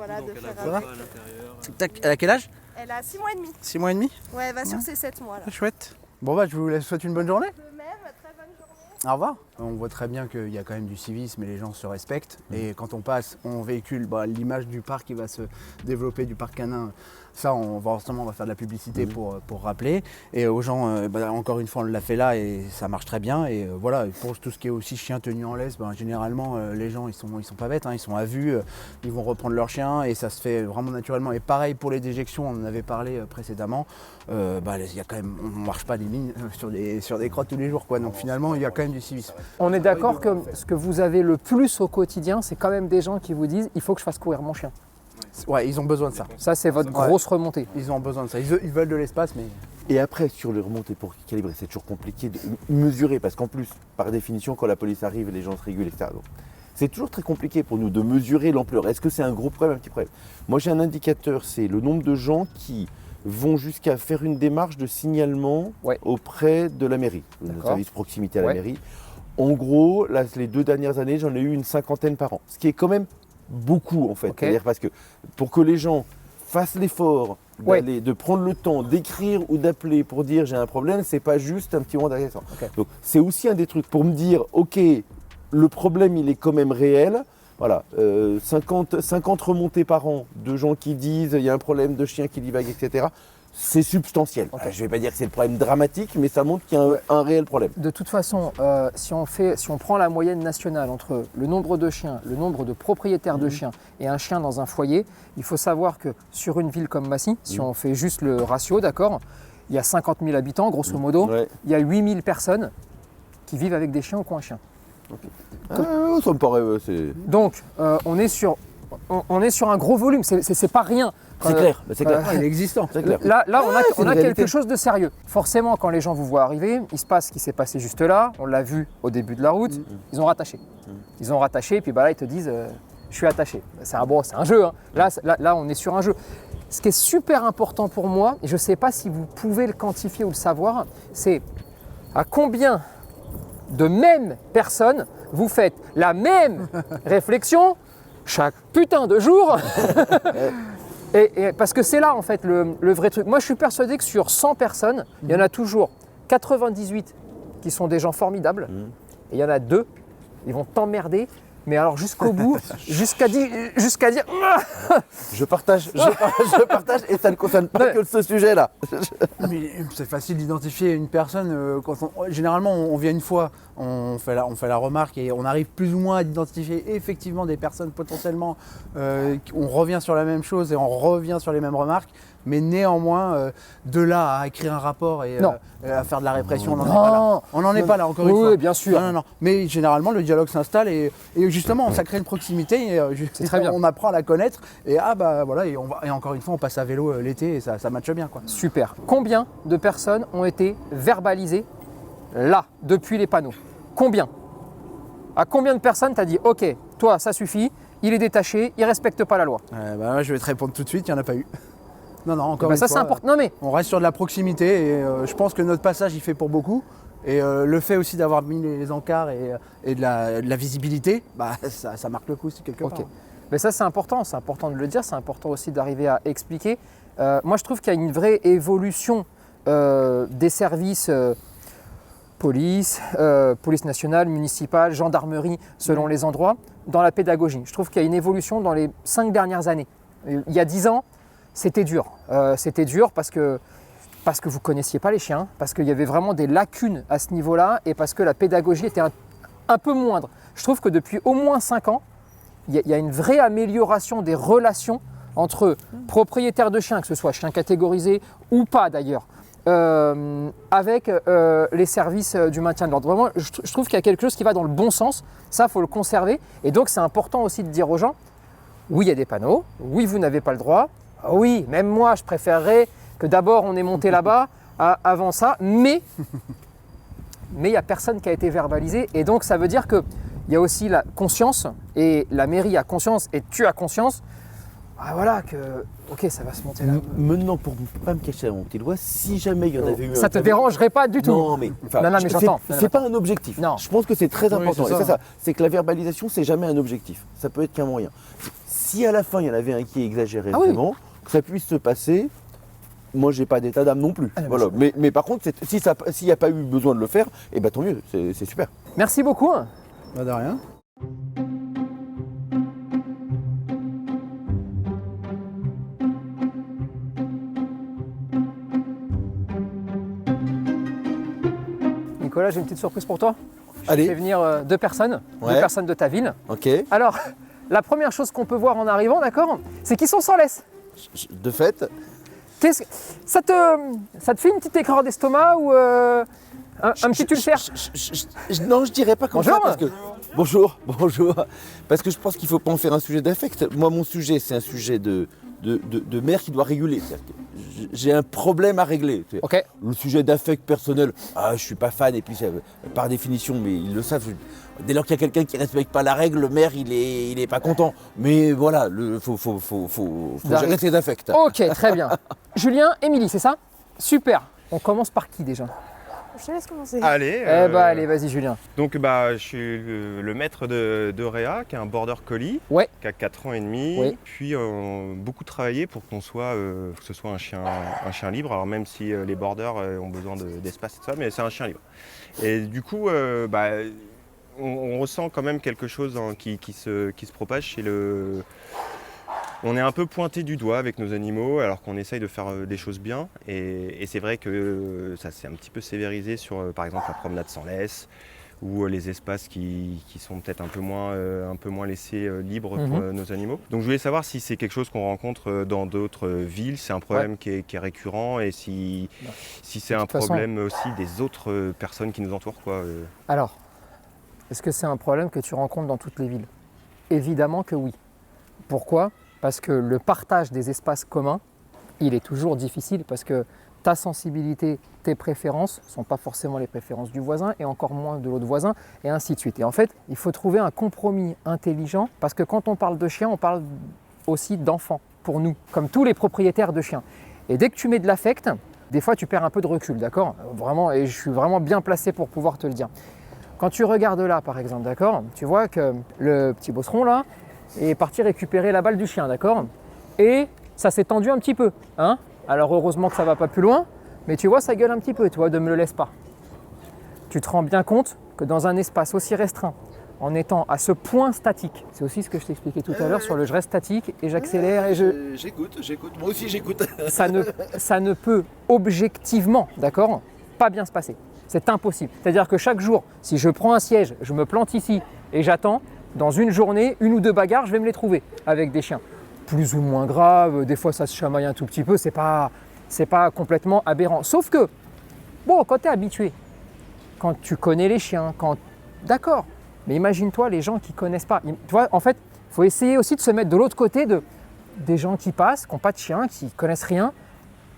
Elle a quel âge? Elle a 6 mois et demi. 6 mois et demi? Ouais, elle va sur ses 7 mois là. Chouette. Bon je vous souhaite une bonne journée. De même, très bonne journée. Au revoir. On voit très bien qu'il y a quand même du civisme et les gens se respectent. Et quand on passe, on véhicule l'image du parc qui va se développer, du parc canin. Ça, on va faire de la publicité pour rappeler. Et aux gens, encore une fois, on l'a fait là et ça marche très bien. Et voilà, pour tout ce qui est aussi chien tenu en laisse, généralement, les gens, ils sont pas bêtes. Ils sont à vue, ils vont reprendre leur chien et ça se fait vraiment naturellement. Et pareil pour les déjections, on en avait parlé précédemment. Il y a quand même, on ne marche pas des lignes sur des crottes tous les jours, quoi. Donc finalement, il y a quand même du civisme. On est d'accord que ce que vous avez le plus au quotidien, c'est quand même des gens qui vous disent « il faut que je fasse courir mon chien ». Ouais, ils ont besoin de ça. Ça, c'est votre grosse remontée. Ils ont besoin de ça. Ils veulent de l'espace, mais... Et après, sur les remontées pour calibrer, c'est toujours compliqué de mesurer, parce qu'en plus, par définition, quand la police arrive, les gens se régulent, etc. Donc, c'est toujours très compliqué pour nous de mesurer l'ampleur. Est-ce que c'est un gros problème, un petit problème? Moi, j'ai un indicateur, c'est le nombre de gens qui vont jusqu'à faire une démarche de signalement auprès de la mairie, le service proximité à la mairie. En gros, là, les 2 dernières années, j'en ai eu une 50aine par an, ce qui est quand même beaucoup en fait. C'est-à-dire parce que pour que les gens fassent l'effort de prendre le temps d'écrire ou d'appeler pour dire j'ai un problème, c'est pas juste un petit moment derrière ça. Donc c'est aussi un des trucs pour me dire ok, le problème il est quand même réel. Voilà, 50 remontées par an de gens qui disent il y a un problème de chien qui divague, etc. C'est substantiel. Je ne vais pas dire que c'est le problème dramatique, mais ça montre qu'il y a un réel problème. De toute façon, si on prend la moyenne nationale entre le nombre de chiens, le nombre de propriétaires de chiens et un chien dans un foyer, il faut savoir que sur une ville comme Massy, si on fait juste le ratio, d'accord, il y a 50 000 habitants, grosso modo, il y a 8 000 personnes qui vivent avec des chiens ou qui ont un chien. Ça me paraît... Donc, on est sur un gros volume, c'est pas rien. C'est clair, c'est clair. Il est existant. C'est clair. Là, on a quelque chose de sérieux. Forcément, quand les gens vous voient arriver, il se passe ce qui s'est passé juste là. On l'a vu au début de la route. Ils ont rattaché. Ils ont rattaché, et puis là, ils te disent je suis attaché. C'est un jeu. Hein. Là, on est sur un jeu. Ce qui est super important pour moi, et je ne sais pas si vous pouvez le quantifier ou le savoir, c'est à combien de mêmes personnes vous faites la même réflexion chaque putain de jour. Et parce que c'est là en fait le vrai truc. Moi je suis persuadé que sur 100 personnes, il y en a toujours 98 qui sont des gens formidables et il y en a 2, ils vont t'emmerder, mais alors jusqu'au bout, jusqu'à dire je partage et ça ne concerne pas que ce sujet-là. Mais c'est facile d'identifier une personne généralement on vient une fois, on fait la remarque et on arrive plus ou moins à identifier effectivement des personnes potentiellement on revient sur la même chose et on revient sur les mêmes remarques, mais néanmoins de là à écrire un rapport et à faire de la répression, on n'en est pas là. On n'en est pas là encore une fois. Oui, bien sûr. Non. Mais généralement le dialogue s'installe et justement ça crée une proximité et très bien. On apprend à la connaître et et encore une fois on passe à vélo l'été et ça matche bien quoi. Super. Combien de personnes ont été verbalisées là depuis les panneaux? Combien? À combien de personnes t'as dit ok, toi ça suffit, il est détaché, il respecte pas la loi? Je vais te répondre tout de suite, il n'y en a pas eu. Non, encore une ça fois, c'est important. Non mais on reste sur de la proximité et je pense que notre passage il fait pour beaucoup. Et le fait aussi d'avoir mis les encarts et de la visibilité, ça marque le coup aussi quelque part. Mais ça c'est important de le dire, c'est important aussi d'arriver à expliquer. Moi je trouve qu'il y a une vraie évolution des services police nationale, municipale, gendarmerie, selon les endroits, dans la pédagogie. Je trouve qu'il y a une évolution dans les 5 dernières années. Il y a 10 ans, c'était dur. C'était dur parce que vous ne connaissiez pas les chiens, parce qu'il y avait vraiment des lacunes à ce niveau-là et parce que la pédagogie était un peu moindre. Je trouve que depuis au moins 5 ans, il y a une vraie amélioration des relations entre propriétaires de chiens, que ce soit chiens catégorisés ou pas d'ailleurs, avec les services du maintien de l'ordre. Vraiment, je trouve qu'il y a quelque chose qui va dans le bon sens. Ça, il faut le conserver. Et donc, c'est important aussi de dire aux gens, oui, il y a des panneaux. Oui, vous n'avez pas le droit. Oui, même moi, je préférerais que d'abord on ait monté là-bas avant ça. Mais il n'y a personne qui a été verbalisé. Et donc, ça veut dire qu'il y a aussi la conscience. Et la mairie a conscience et tu as conscience. Voilà que, ok, ça va se monter là. Maintenant, pour ne pas me cacher à mon petit doigt, si jamais il y en avait eu ça te dérangerait pas du tout? Non, mais j'entends. C'est pas un objectif. Non. Je pense que c'est très important. Oui, c'est que la verbalisation, c'est jamais un objectif. Ça peut être qu'un moyen. Si à la fin, il y en avait un qui exagérait vraiment, que ça puisse se passer, moi j'ai pas d'état d'âme non plus. Voilà. Mais par contre, s'il n'y a pas eu besoin de le faire, eh ben, tant mieux, c'est super. Merci beaucoup. Pas de rien. Nicolas, j'ai une petite surprise pour toi. Allez. Je fais venir 2 personnes, 2 personnes de ta ville. Ok. Alors, la première chose qu'on peut voir en arrivant, d'accord, c'est qu'ils sont sans laisse. De fait. Ça te fait une petite écreur d'estomac ou un petit ulcère? Non, je dirais pas comme ça Bonjour. parce que... Bonjour. Parce que je pense qu'il ne faut pas en faire un sujet d'affect. Moi, mon sujet, c'est un sujet de mère qui doit réguler. J'ai un problème à régler. Ok. Le sujet d'affect personnel, je suis pas fan et puis par définition, mais ils le savent. Dès lors qu'il y a quelqu'un qui ne respecte pas la règle, le maire, il est pas content. Mais voilà, faut gérer ses affects. Ok, très bien. Julien, Émilie, c'est ça? Super. On commence par qui déjà? Je te laisse commencer. Allez. Allez, vas-y Julien. Donc je suis le maître de Réa, qui est un border collie, qui a 4 ans et demi. Oui. Puis beaucoup travaillé pour que ce soit un chien libre. Alors même si les borders ont besoin d'espace et tout ça, mais c'est un chien libre. Et du coup, on ressent quand même quelque chose qui se propage chez le... On est un peu pointé du doigt avec nos animaux alors qu'on essaye de faire des choses bien et c'est vrai que ça s'est un petit peu sévérisé sur par exemple la promenade sans laisse ou les espaces qui sont peut-être un peu moins laissés libres pour nos animaux. Donc je voulais savoir si c'est quelque chose qu'on rencontre dans d'autres villes, c'est un problème qui est récurrent et si c'est un problème aussi des autres personnes qui nous entourent, quoi. Alors, est-ce que c'est un problème que tu rencontres dans toutes les villes? Évidemment que oui. Pourquoi? Parce que le partage des espaces communs, il est toujours difficile parce que ta sensibilité, tes préférences ne sont pas forcément les préférences du voisin et encore moins de l'autre voisin et ainsi de suite. Et en fait, il faut trouver un compromis intelligent parce que quand on parle de chiens, on parle aussi d'enfants pour nous, comme tous les propriétaires de chiens. Et dès que tu mets de l'affect, des fois tu perds un peu de recul, d'accord? Vraiment, et je suis vraiment bien placé pour pouvoir te le dire. Quand tu regardes là, par exemple, d'accord, tu vois que le petit bosseron là, est parti récupérer la balle du chien, d'accord? Et ça s'est tendu un petit peu, hein? Alors heureusement que ça va pas plus loin, mais tu vois, ça gueule un petit peu, tu vois, de me le laisse pas. Tu te rends bien compte que dans un espace aussi restreint, en étant à ce point statique, c'est aussi ce que je t'expliquais tout à l'heure sur le je reste statique et j'accélère et je... J'écoute, moi aussi j'écoute. Ça ne peut objectivement, d'accord, pas bien se passer. C'est impossible. C'est-à-dire que chaque jour, si je prends un siège, je me plante ici et j'attends, dans une journée, 1 ou 2 bagarres, je vais me les trouver avec des chiens. Plus ou moins graves, des fois ça se chamaille un tout petit peu, c'est pas complètement aberrant. Sauf que, bon, quand tu es habitué, quand tu connais les chiens, d'accord, mais imagine-toi les gens qui ne connaissent pas. Tu vois, en fait, il faut essayer aussi de se mettre de l'autre côté des gens qui passent, qui n'ont pas de chien, qui ne connaissent rien,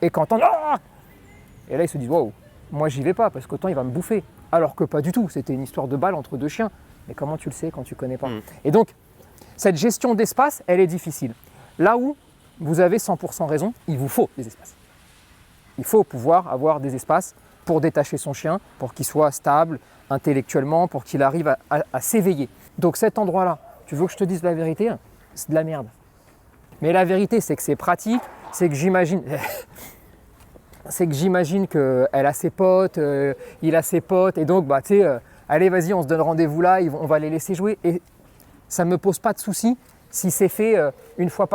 et qui entendent oh! Et là ils se disent wow, moi j'y vais pas parce qu'autant il va me bouffer. Alors que pas du tout, c'était une histoire de balle entre 2 chiens. Mais comment tu le sais quand tu ne connais pas? Et donc, cette gestion d'espace, elle est difficile. Là où vous avez 100% raison, il vous faut des espaces. Il faut pouvoir avoir des espaces pour détacher son chien, pour qu'il soit stable intellectuellement, pour qu'il arrive à s'éveiller. Donc cet endroit-là, tu veux que je te dise la vérité? C'est de la merde. Mais la vérité, c'est que c'est pratique, c'est que j'imagine... qu'elle a ses potes, il a ses potes, et donc, tu sais... allez, vas-y, on se donne rendez-vous là, on va les laisser jouer. Et ça ne me pose pas de souci si c'est fait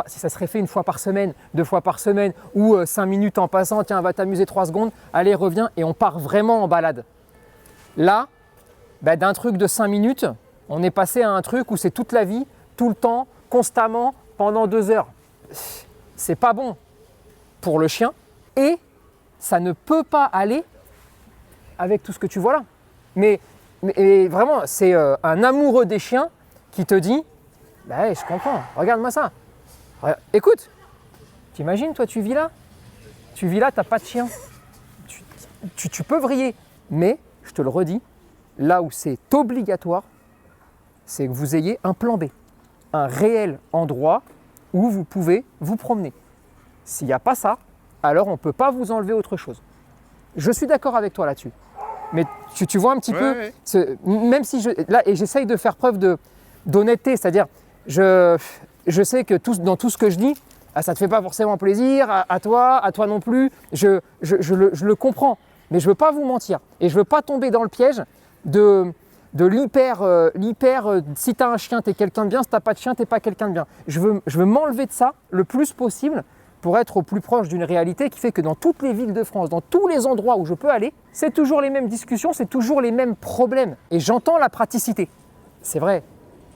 si ça serait fait 1 fois par semaine, 2 fois par semaine, ou 5 minutes en passant, tiens, va t'amuser 3 secondes, allez, reviens, et on part vraiment en balade. Là, d'un truc de 5 minutes, on est passé à un truc où c'est toute la vie, tout le temps, constamment, pendant 2 heures. C'est pas bon pour le chien, et ça ne peut pas aller avec tout ce que tu vois là. Mais vraiment, c'est un amoureux des chiens qui te dit je comprends, regarde-moi ça. Écoute, t'imagines, toi, tu vis là, t'as pas de chien. Tu peux vriller. Mais, je te le redis, là où c'est obligatoire, c'est que vous ayez un plan B. Un réel endroit où vous pouvez vous promener. S'il n'y a pas ça, alors on ne peut pas vous enlever autre chose. Je suis d'accord avec toi là-dessus. Mais tu vois un petit peu, même si j'essaye de faire preuve d'honnêteté, c'est-à-dire je sais que dans tout ce que je dis, ça te fait pas forcément plaisir, à toi non plus, je le comprends, mais je veux pas vous mentir et je veux pas tomber dans le piège de l'hyper, si tu as un chien, tu es quelqu'un de bien, si tu n'as pas de chien, tu n'es pas quelqu'un de bien. Je veux m'enlever de ça le plus possible pour être au plus proche d'une réalité qui fait que dans toutes les villes de France, dans tous les endroits où je peux aller, c'est toujours les mêmes discussions, c'est toujours les mêmes problèmes. Et j'entends la praticité. C'est vrai,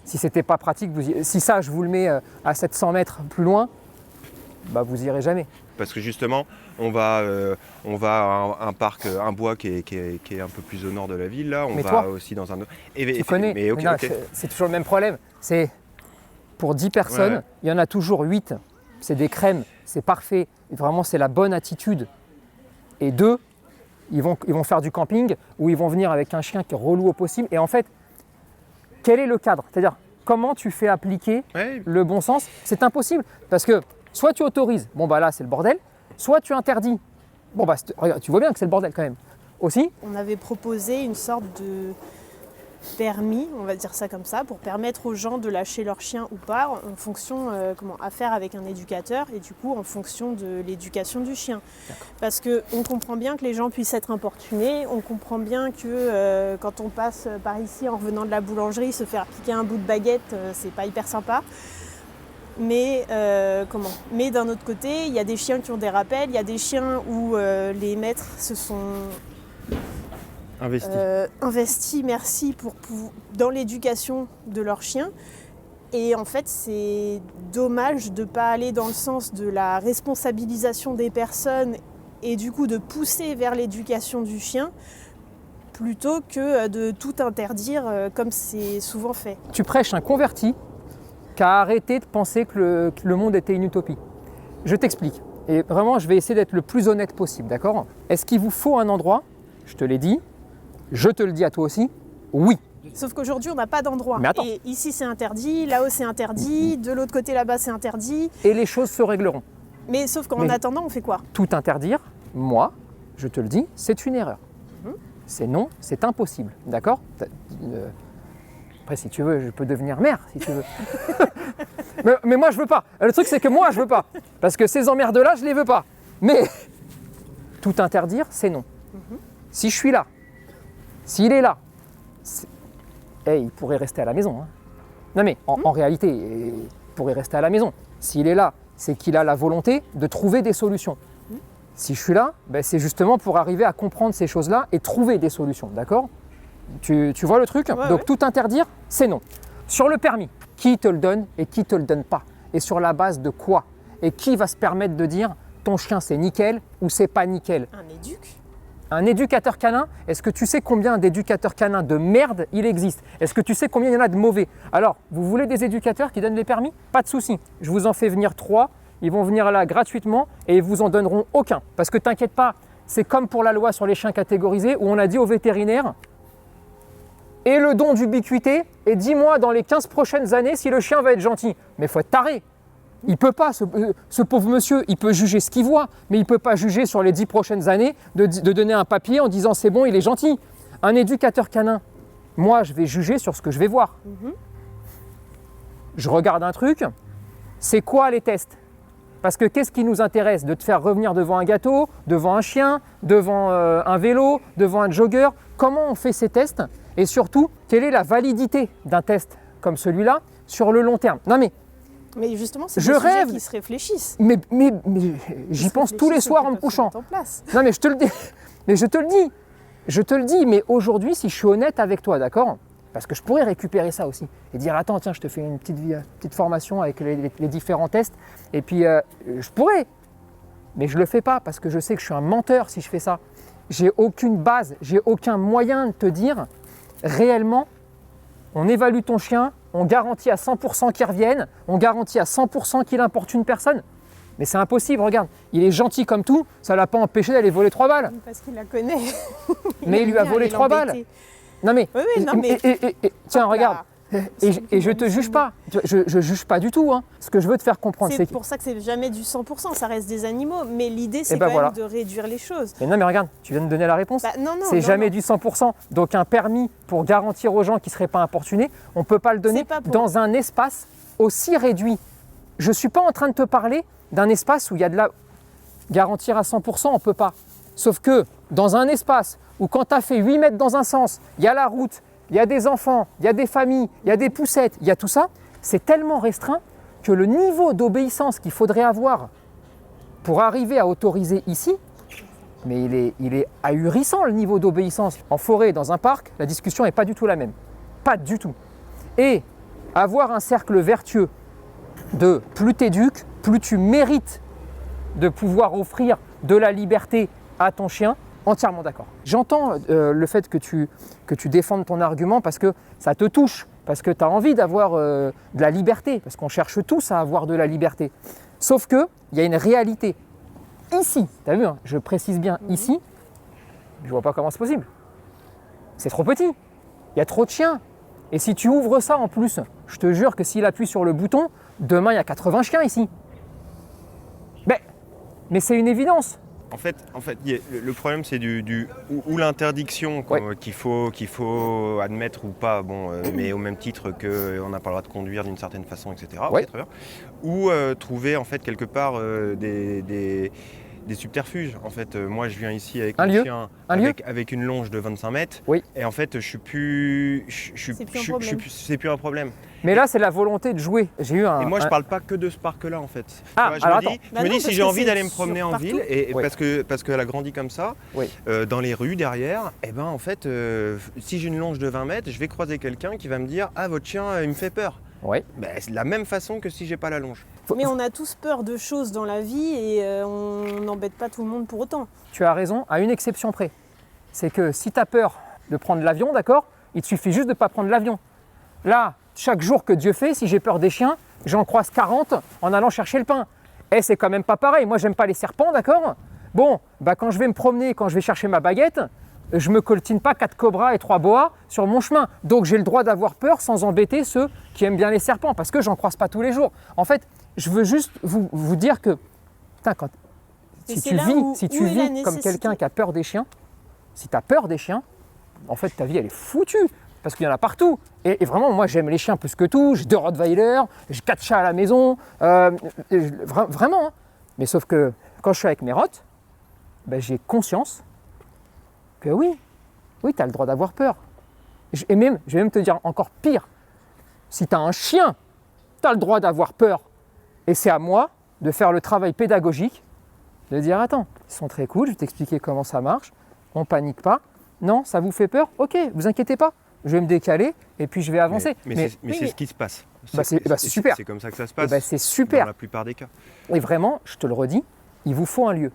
si c'était pas pratique, si ça je vous le mets à 700 mètres plus loin, bah vous irez jamais. Parce que justement, on va à un parc, un bois qui est un peu plus au nord de la ville, là. On va aussi dans un autre. Tu connais, mais c'est toujours le même problème. C'est pour 10 personnes, il y en a toujours 8. C'est des crèmes, c'est parfait. Vraiment, c'est la bonne attitude. Et 2, ils vont faire du camping ou ils vont venir avec un chien qui est relou au possible. Et en fait, quel est le cadre? C'est-à-dire, comment tu fais appliquer le bon sens? C'est impossible. Parce que soit tu autorises, bon bah là c'est le bordel, soit tu interdis. Bon bah regarde, tu vois bien que c'est le bordel quand même. Aussi. On avait proposé une sorte de permis, on va dire ça comme ça, pour permettre aux gens de lâcher leur chien ou pas en fonction à faire avec un éducateur et du coup en fonction de l'éducation du chien. Parce qu'on comprend bien que les gens puissent être importunés, on comprend bien que quand on passe par ici en revenant de la boulangerie, se faire piquer un bout de baguette, c'est pas hyper sympa. Mais d'un autre côté, il y a des chiens qui ont des rappels, il y a des chiens où les maîtres se sont investis, dans l'éducation de leurs chiens. Et en fait, c'est dommage de ne pas aller dans le sens de la responsabilisation des personnes et du coup de pousser vers l'éducation du chien plutôt que de tout interdire comme c'est souvent fait. Tu prêches un converti qui a arrêté de penser que le monde était une utopie. Je t'explique. Et vraiment, je vais essayer d'être le plus honnête possible, d'accord? Est-ce qu'il vous faut un endroit? Je te l'ai dit. Je te le dis à toi aussi. Oui. Sauf qu'aujourd'hui, on n'a pas d'endroit. Mais attends. Et ici, c'est interdit. Là-haut, c'est interdit. De l'autre côté, là-bas, c'est interdit. Et les choses se régleront. Mais sauf qu'en attendant, on fait quoi? Tout interdire, moi, je te le dis, c'est une erreur. C'est non, c'est impossible. D'accord? Après, si tu veux, je peux devenir maire, si tu veux. mais moi, je veux pas. Le truc, c'est que moi, je veux pas. Parce que ces emmerdes-là, je les veux pas. Mais tout interdire, c'est non. Si je suis là, s'il est là, il pourrait rester à la maison. Hein. Non mais, en réalité, il pourrait rester à la maison. S'il est là, c'est qu'il a la volonté de trouver des solutions. Si je suis là, c'est justement pour arriver à comprendre ces choses-là et trouver des solutions, d'accord? Tu vois le truc? Donc tout interdire, c'est non. Sur le permis, qui te le donne et qui te le donne pas? Et sur la base de quoi? Et qui va se permettre de dire ton chien c'est nickel ou c'est pas nickel? Un éducateur canin, est-ce que tu sais combien d'éducateurs canins de merde il existe? Est-ce que tu sais combien il y en a de mauvais? Alors, vous voulez des éducateurs qui donnent les permis? Pas de souci, je vous en fais venir 3, ils vont venir là gratuitement et ils vous en donneront aucun. Parce que t'inquiète pas, c'est comme pour la loi sur les chiens catégorisés où on a dit aux vétérinaires et le don d'ubiquité et dis-moi dans les 15 prochaines années si le chien va être gentil. Mais il faut être taré. Il ne peut pas, ce pauvre monsieur, il peut juger ce qu'il voit, mais il ne peut pas juger sur les 10 prochaines années de donner un papier en disant c'est bon, il est gentil. Un éducateur canin, moi je vais juger sur ce que je vais voir. Je regarde un truc, c'est quoi les tests? Parce que qu'est-ce qui nous intéresse? De te faire revenir devant un gâteau, devant un chien, devant un vélo, devant un jogger? Comment on fait ces tests? Et surtout, quelle est la validité d'un test comme celui-là sur le long terme? Non mais justement, c'est des sujets qui se réfléchissent. Mais j'y pense tous les soirs en me couchant. Non mais je te le dis. Mais je te le dis. Mais aujourd'hui, si je suis honnête avec toi, d'accord? Parce que je pourrais récupérer ça aussi et dire attends, tiens, je te fais une petite formation avec les différents tests. Et puis je pourrais. Mais je le fais pas parce que je sais que je suis un menteur si je fais ça. J'ai aucune base, j'ai aucun moyen de te dire réellement. On évalue ton chien, on garantit à 100% qu'il revienne, on garantit à 100% qu'il importe une personne. Mais c'est impossible, regarde, il est gentil comme tout, ça ne l'a pas empêché d'aller voler 3 balles. Parce qu'il la connaît. Mais il lui a volé 3 balles. Non mais, tiens, regarde, et je te juge pas, je juge pas du tout. Hein. Ce que je veux te faire comprendre, c'est pour ça que c'est jamais du 100%, ça reste des animaux. Mais l'idée, c'est quand même de réduire les choses. Mais non, mais regarde, tu viens de donner la réponse. C'est jamais du 100%. Donc un permis pour garantir aux gens qui ne seraient pas importunés, on ne peut pas le donner dans un espace aussi réduit. Je ne suis pas en train de te parler d'un espace où il y a de la... Garantir à 100%, on ne peut pas. Sauf que dans un espace où quand tu as fait 8 mètres dans un sens, il y a la route, il y a des enfants, il y a des familles, il y a des poussettes, il y a tout ça, c'est tellement restreint que le niveau d'obéissance qu'il faudrait avoir pour arriver à autoriser ici, mais il est ahurissant le niveau d'obéissance. En forêt, dans un parc, la discussion n'est pas du tout la même. Pas du tout. Et avoir un cercle vertueux de plus t'éduques, plus tu mérites de pouvoir offrir de la liberté à ton chien, entièrement d'accord. J'entends le fait que tu défendes ton argument parce que ça te touche, parce que tu as envie d'avoir de la liberté, parce qu'on cherche tous à avoir de la liberté. Sauf qu'il y a une réalité. Ici, tu as vu, hein, je précise bien ici, je ne vois pas comment c'est possible. C'est trop petit, il y a trop de chiens. Et si tu ouvres ça en plus, je te jure que s'il appuie sur le bouton, demain il y a 80 chiens ici. Mais c'est une évidence. En fait, le problème c'est ou l'interdiction qu'il faut admettre ou pas, mais au même titre qu'on n'a pas le droit de conduire d'une certaine façon, etc. Ouais. Ou trouver en fait quelque part des subterfuges. En fait, moi je viens ici avec mon chien avec une longe de 25 mètres, et en fait c'est plus un problème. Mais là, c'est la volonté de jouer. Et moi, je parle pas que de ce parc-là, en fait. Je me dis, si j'ai envie d'aller me promener en ville, et parce qu'elle a grandi comme ça, dans les rues derrière, et ben en fait, si j'ai une longe de 20 mètres, je vais croiser quelqu'un qui va me dire, ah, votre chien, il me fait peur. C'est de la même façon que si j'ai pas la longe. Mais on a tous peur de choses dans la vie et on n'embête pas tout le monde pour autant. Tu as raison, à une exception près. C'est que si tu as peur de prendre l'avion, d'accord, il te suffit juste de ne pas prendre l'avion. Là, chaque jour que Dieu fait, si j'ai peur des chiens, j'en croise 40 en allant chercher le pain. Et c'est quand même pas pareil. Moi, j'aime pas les serpents, d'accord ? Bon, quand je vais me promener, quand je vais chercher ma baguette, je me coltine pas 4 cobras et 3 boas sur mon chemin. Donc, j'ai le droit d'avoir peur sans embêter ceux qui aiment bien les serpents, parce que j'en croise pas tous les jours. En fait, je veux juste vous dire que, putain, si tu vis comme quelqu'un qui a peur des chiens, si tu as peur des chiens, en fait, ta vie, elle est foutue. Parce qu'il y en a partout. Et vraiment, moi, j'aime les chiens plus que tout. J'ai 2 Rottweiler, j'ai 4 chats à la maison. Vraiment. Hein. Mais sauf que quand je suis avec mes rottes, j'ai conscience que oui, tu as le droit d'avoir peur. Et même, je vais même te dire encore pire. Si tu as un chien, tu as le droit d'avoir peur. Et c'est à moi de faire le travail pédagogique, de dire, attends, ils sont très cool, je vais t'expliquer comment ça marche. On ne panique pas. Non, ça vous fait peur ? Ok, vous inquiétez pas. Je vais me décaler et puis je vais avancer. Mais c'est ce qui se passe. C'est super. C'est comme ça que ça se passe. C'est super. Dans la plupart des cas. Et vraiment, je te le redis, il vous faut un lieu.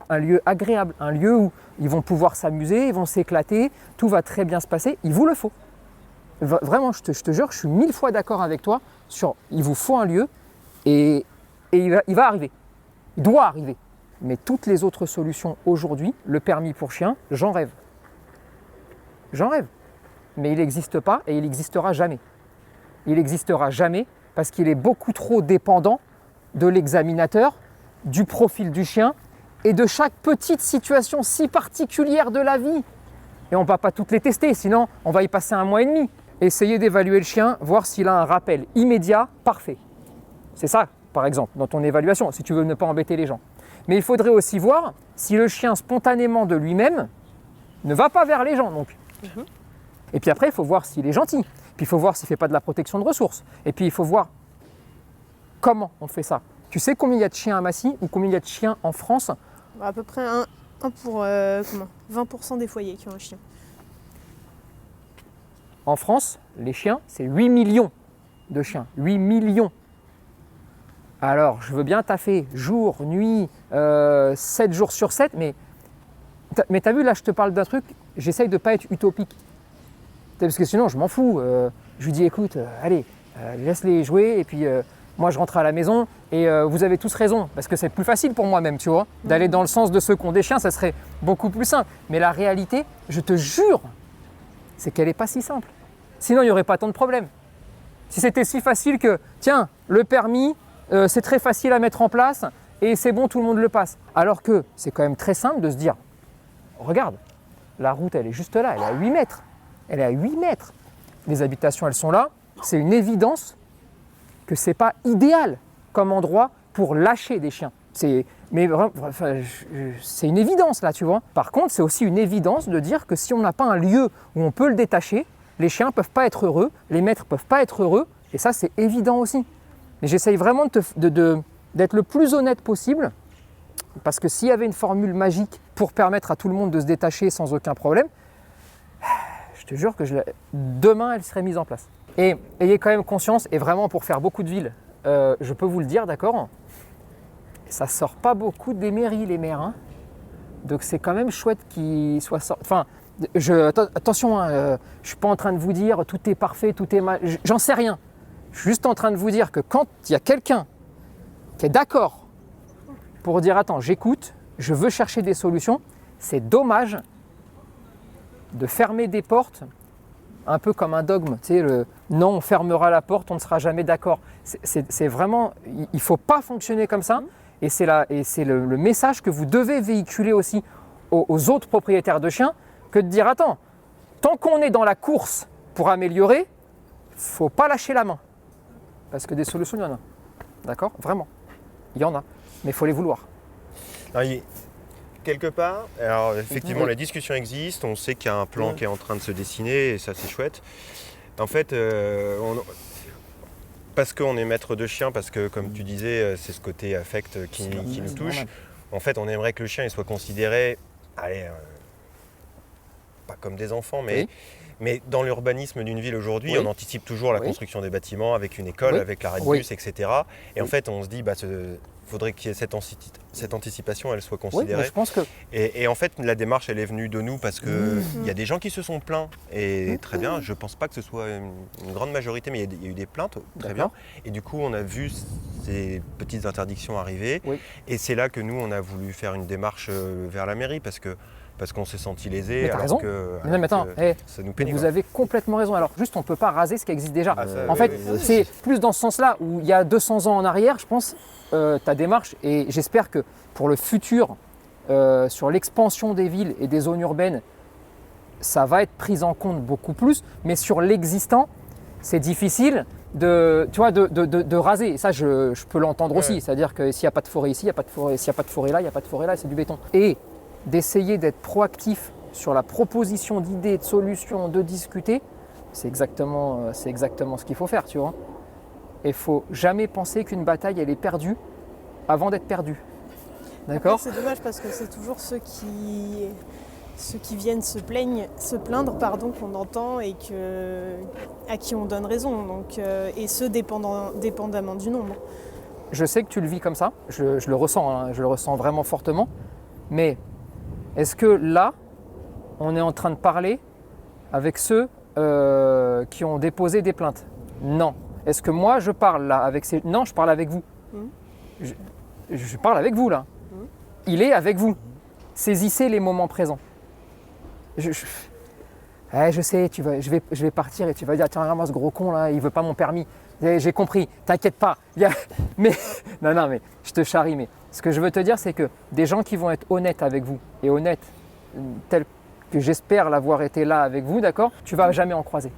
Un lieu agréable, un lieu où ils vont pouvoir s'amuser, ils vont s'éclater, tout va très bien se passer. Il vous le faut. Vraiment, je te jure, je suis 1000 fois d'accord avec toi sur il vous faut un lieu et il va arriver. Il doit arriver. Mais toutes les autres solutions aujourd'hui, le permis pour chien, j'en rêve. J'en rêve. Mais il n'existe pas et il n'existera jamais. Il n'existera jamais parce qu'il est beaucoup trop dépendant de l'examinateur, du profil du chien et de chaque petite situation si particulière de la vie. Et on ne va pas toutes les tester, sinon on va y passer 1 mois et demi. Essayez d'évaluer le chien, voir s'il a un rappel immédiat, parfait. C'est ça, par exemple, dans ton évaluation, si tu veux ne pas embêter les gens. Mais il faudrait aussi voir si le chien, spontanément de lui-même, ne va pas vers les gens. Donc. Et puis après, il faut voir s'il est gentil. Puis il faut voir s'il ne fait pas de la protection de ressources. Et puis il faut voir comment on fait ça. Tu sais combien il y a de chiens à Massy ou combien il y a de chiens en France ? À peu près un pour 20% des foyers qui ont un chien. En France, les chiens, c'est 8 millions de chiens. 8 millions. Alors, je veux bien taffer jour, nuit, 7 jours sur 7, mais t'as vu, là, je te parle d'un truc, j'essaye de ne pas être utopique. Parce que sinon, je m'en fous. Je lui dis, écoute, allez, laisse-les jouer, et puis moi, je rentre à la maison, et vous avez tous raison, parce que c'est plus facile pour moi-même, tu vois, d'aller dans le sens de ceux qui ont des chiens, ça serait beaucoup plus simple. Mais la réalité, je te jure, c'est qu'elle n'est pas si simple. Sinon, il n'y aurait pas tant de problèmes. Si c'était si facile que, tiens, le permis, c'est très facile à mettre en place, et c'est bon, tout le monde le passe. Alors que c'est quand même très simple de se dire, regarde, la route, elle est juste là, elle est à 8 mètres. Elle est à 8 mètres. Les habitations, elles sont là. C'est une évidence que ce n'est pas idéal comme endroit pour lâcher des chiens. C'est une évidence là, tu vois. Par contre, c'est aussi une évidence de dire que si on n'a pas un lieu où on peut le détacher, les chiens ne peuvent pas être heureux, les maîtres ne peuvent pas être heureux, et ça c'est évident aussi. Mais j'essaye vraiment d'être le plus honnête possible, parce que s'il y avait une formule magique pour permettre à tout le monde de se détacher sans aucun problème, je te jure que demain elle serait mise en place. Et ayez quand même conscience, et vraiment pour faire beaucoup de villes, je peux vous le dire, d'accord, ça sort pas beaucoup des mairies les maires, hein. Donc c'est quand même chouette qu'ils soient sortis. Enfin, attention, hein, je suis pas en train de vous dire tout est parfait, tout est mal, j'en sais rien. Je suis juste en train de vous dire que quand il y a quelqu'un qui est d'accord pour dire attends, j'écoute, je veux chercher des solutions, c'est dommage de fermer des portes un peu comme un dogme, tu sais, non, on fermera la porte, on ne sera jamais d'accord. C'est vraiment, il ne faut pas fonctionner comme ça, et c'est le message que vous devez véhiculer aussi aux autres propriétaires de chiens, que de dire attends, tant qu'on est dans la course pour améliorer, il ne faut pas lâcher la main, parce que des solutions, il y en a, d'accord, vraiment, il y en a, mais il faut les vouloir. Quelque part, alors effectivement la discussion existe, on sait qu'il y a un plan qui est en train de se dessiner et ça c'est chouette. En fait, parce qu'on est maître de chien, parce que comme tu disais, c'est ce côté affect qui nous touche, en fait on aimerait que le chien il soit considéré, pas comme des enfants, mais dans l'urbanisme d'une ville aujourd'hui, on anticipe toujours la construction des bâtiments avec une école, avec l'arrêt de bus, etc. Et en fait on se dit, faudrait qu'il y ait cette anticipation, elle soit considérée. Oui, je pense que... et en fait, la démarche, elle est venue de nous parce qu'il y a des gens qui se sont plaints. Et très bien, je ne pense pas que ce soit une grande majorité, mais il y a eu des plaintes, très bien. Et du coup, on a vu ces petites interdictions arriver. Et c'est là que nous, on a voulu faire une démarche vers la mairie parce qu'on s'est senti lésé. Mais t'as raison. Ça nous pénit. Vous avez complètement raison. Alors juste, on ne peut pas raser ce qui existe déjà. En fait, c'est plus dans ce sens-là où il y a 200 ans en arrière, je pense, ta démarche, et j'espère que pour le futur, sur l'expansion des villes et des zones urbaines, ça va être pris en compte beaucoup plus, mais sur l'existant, c'est difficile de raser. Et ça, je peux l'entendre aussi. C'est-à-dire que s'il n'y a pas de forêt ici, il n'y a pas de forêt. S'il n'y a pas de forêt là, il n'y a pas de forêt là, c'est du béton. Et d'essayer d'être proactif sur la proposition d'idées, de solutions, de discuter, c'est exactement ce qu'il faut faire, tu vois. Et il ne faut jamais penser qu'une bataille, elle est perdue avant d'être perdue. D'accord ? Après, c'est dommage parce que c'est toujours ceux qui viennent se plaindre, qu'on entend et à qui on donne raison. Donc, et ce, dépendamment du nombre. Je sais que tu le vis comme ça, je le ressens, hein, je le ressens vraiment fortement. Mais est-ce que là, on est en train de parler avec ceux qui ont déposé des plaintes ? Non. Est-ce que moi, je parle là avec ces... Non, je parle avec vous. Je parle avec vous là. Il est avec vous. Saisissez les moments présents. Je sais, je vais partir et tu vas dire tiens, regarde-moi ce gros con là, il veut pas mon permis. J'ai compris, t'inquiète pas. Mais non, mais je te charrie. Mais ce que je veux te dire, c'est que des gens qui vont être honnêtes avec vous et honnêtes, tels que j'espère l'avoir été là avec vous, d'accord, tu vas jamais en croiser.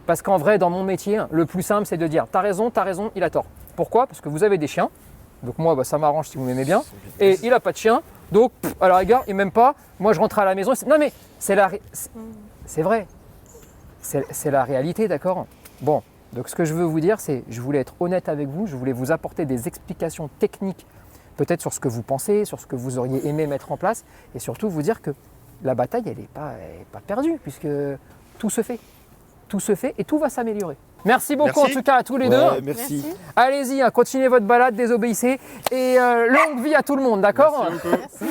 Parce qu'en vrai, dans mon métier, le plus simple, c'est de dire t'as raison, il a tort. Pourquoi ? Parce que vous avez des chiens. Donc moi, ça m'arrange si vous m'aimez bien. Et il n'a pas de chien. Donc, à la rigueur, il ne m'aime pas. Moi, je rentre à la maison. Non, mais c'est vrai. C'est la réalité, d'accord ? Bon, donc ce que je veux vous dire, c'est je voulais être honnête avec vous. Je voulais vous apporter des explications techniques, peut-être sur ce que vous pensez, sur ce que vous auriez aimé mettre en place. Et surtout, vous dire que la bataille, elle n'est pas perdue, puisque tout se fait. Tout se fait et tout va s'améliorer. Merci beaucoup en tout cas à tous les deux. Merci. Allez-y, continuez votre balade, désobéissez et longue vie à tout le monde, d'accord ? Merci.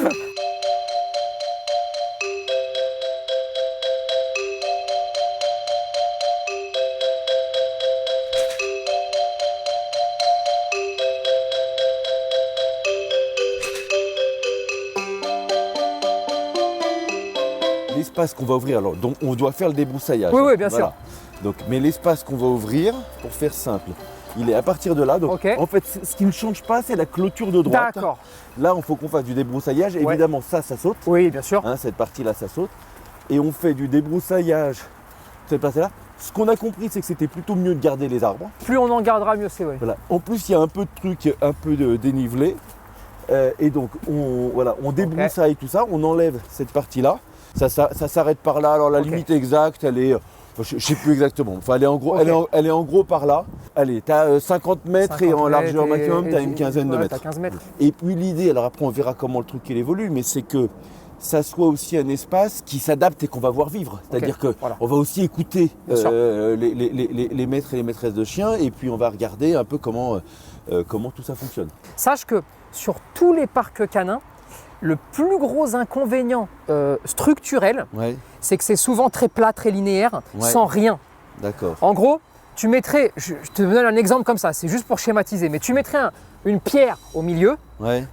L'espace qu'on va ouvrir, alors donc on doit faire le débroussaillage. Oui, bien sûr. Donc, mais l'espace qu'on va ouvrir, pour faire simple, il est à partir de là. Donc en fait, ce qui ne change pas, c'est la clôture de droite. D'accord. Là, il faut qu'on fasse du débroussaillage. Évidemment, ça saute. Oui, bien sûr. Cette partie-là, ça saute. Et on fait du débroussaillage, cette partie-là, Ce qu'on a compris, c'est que c'était plutôt mieux de garder les arbres. Plus on en gardera, mieux c'est, ouais. Voilà. En plus, il y a un peu de trucs, un peu de dénivelé. Et donc, on débroussaille tout ça, on enlève cette partie-là. Ça s'arrête par là. Alors, la limite exacte, elle est... je ne sais plus exactement. Enfin, elle est en gros par là. Allez, tu as 50 mètres 50 et en largeur maximum, tu as une quinzaine de mètres. 15 mètres. Et puis l'idée, alors après on verra comment le truc il évolue, mais c'est que ça soit aussi un espace qui s'adapte et qu'on va voir vivre. C'est-à-dire qu'on va aussi écouter les maîtres et les maîtresses de chiens et puis on va regarder un peu comment tout ça fonctionne. Sache que sur tous les parcs canins, le plus gros inconvénient structurel, c'est que c'est souvent très plat, très linéaire, sans rien. D'accord. En gros, tu mettrais, je te donne un exemple comme ça, c'est juste pour schématiser, mais tu mettrais une pierre au milieu,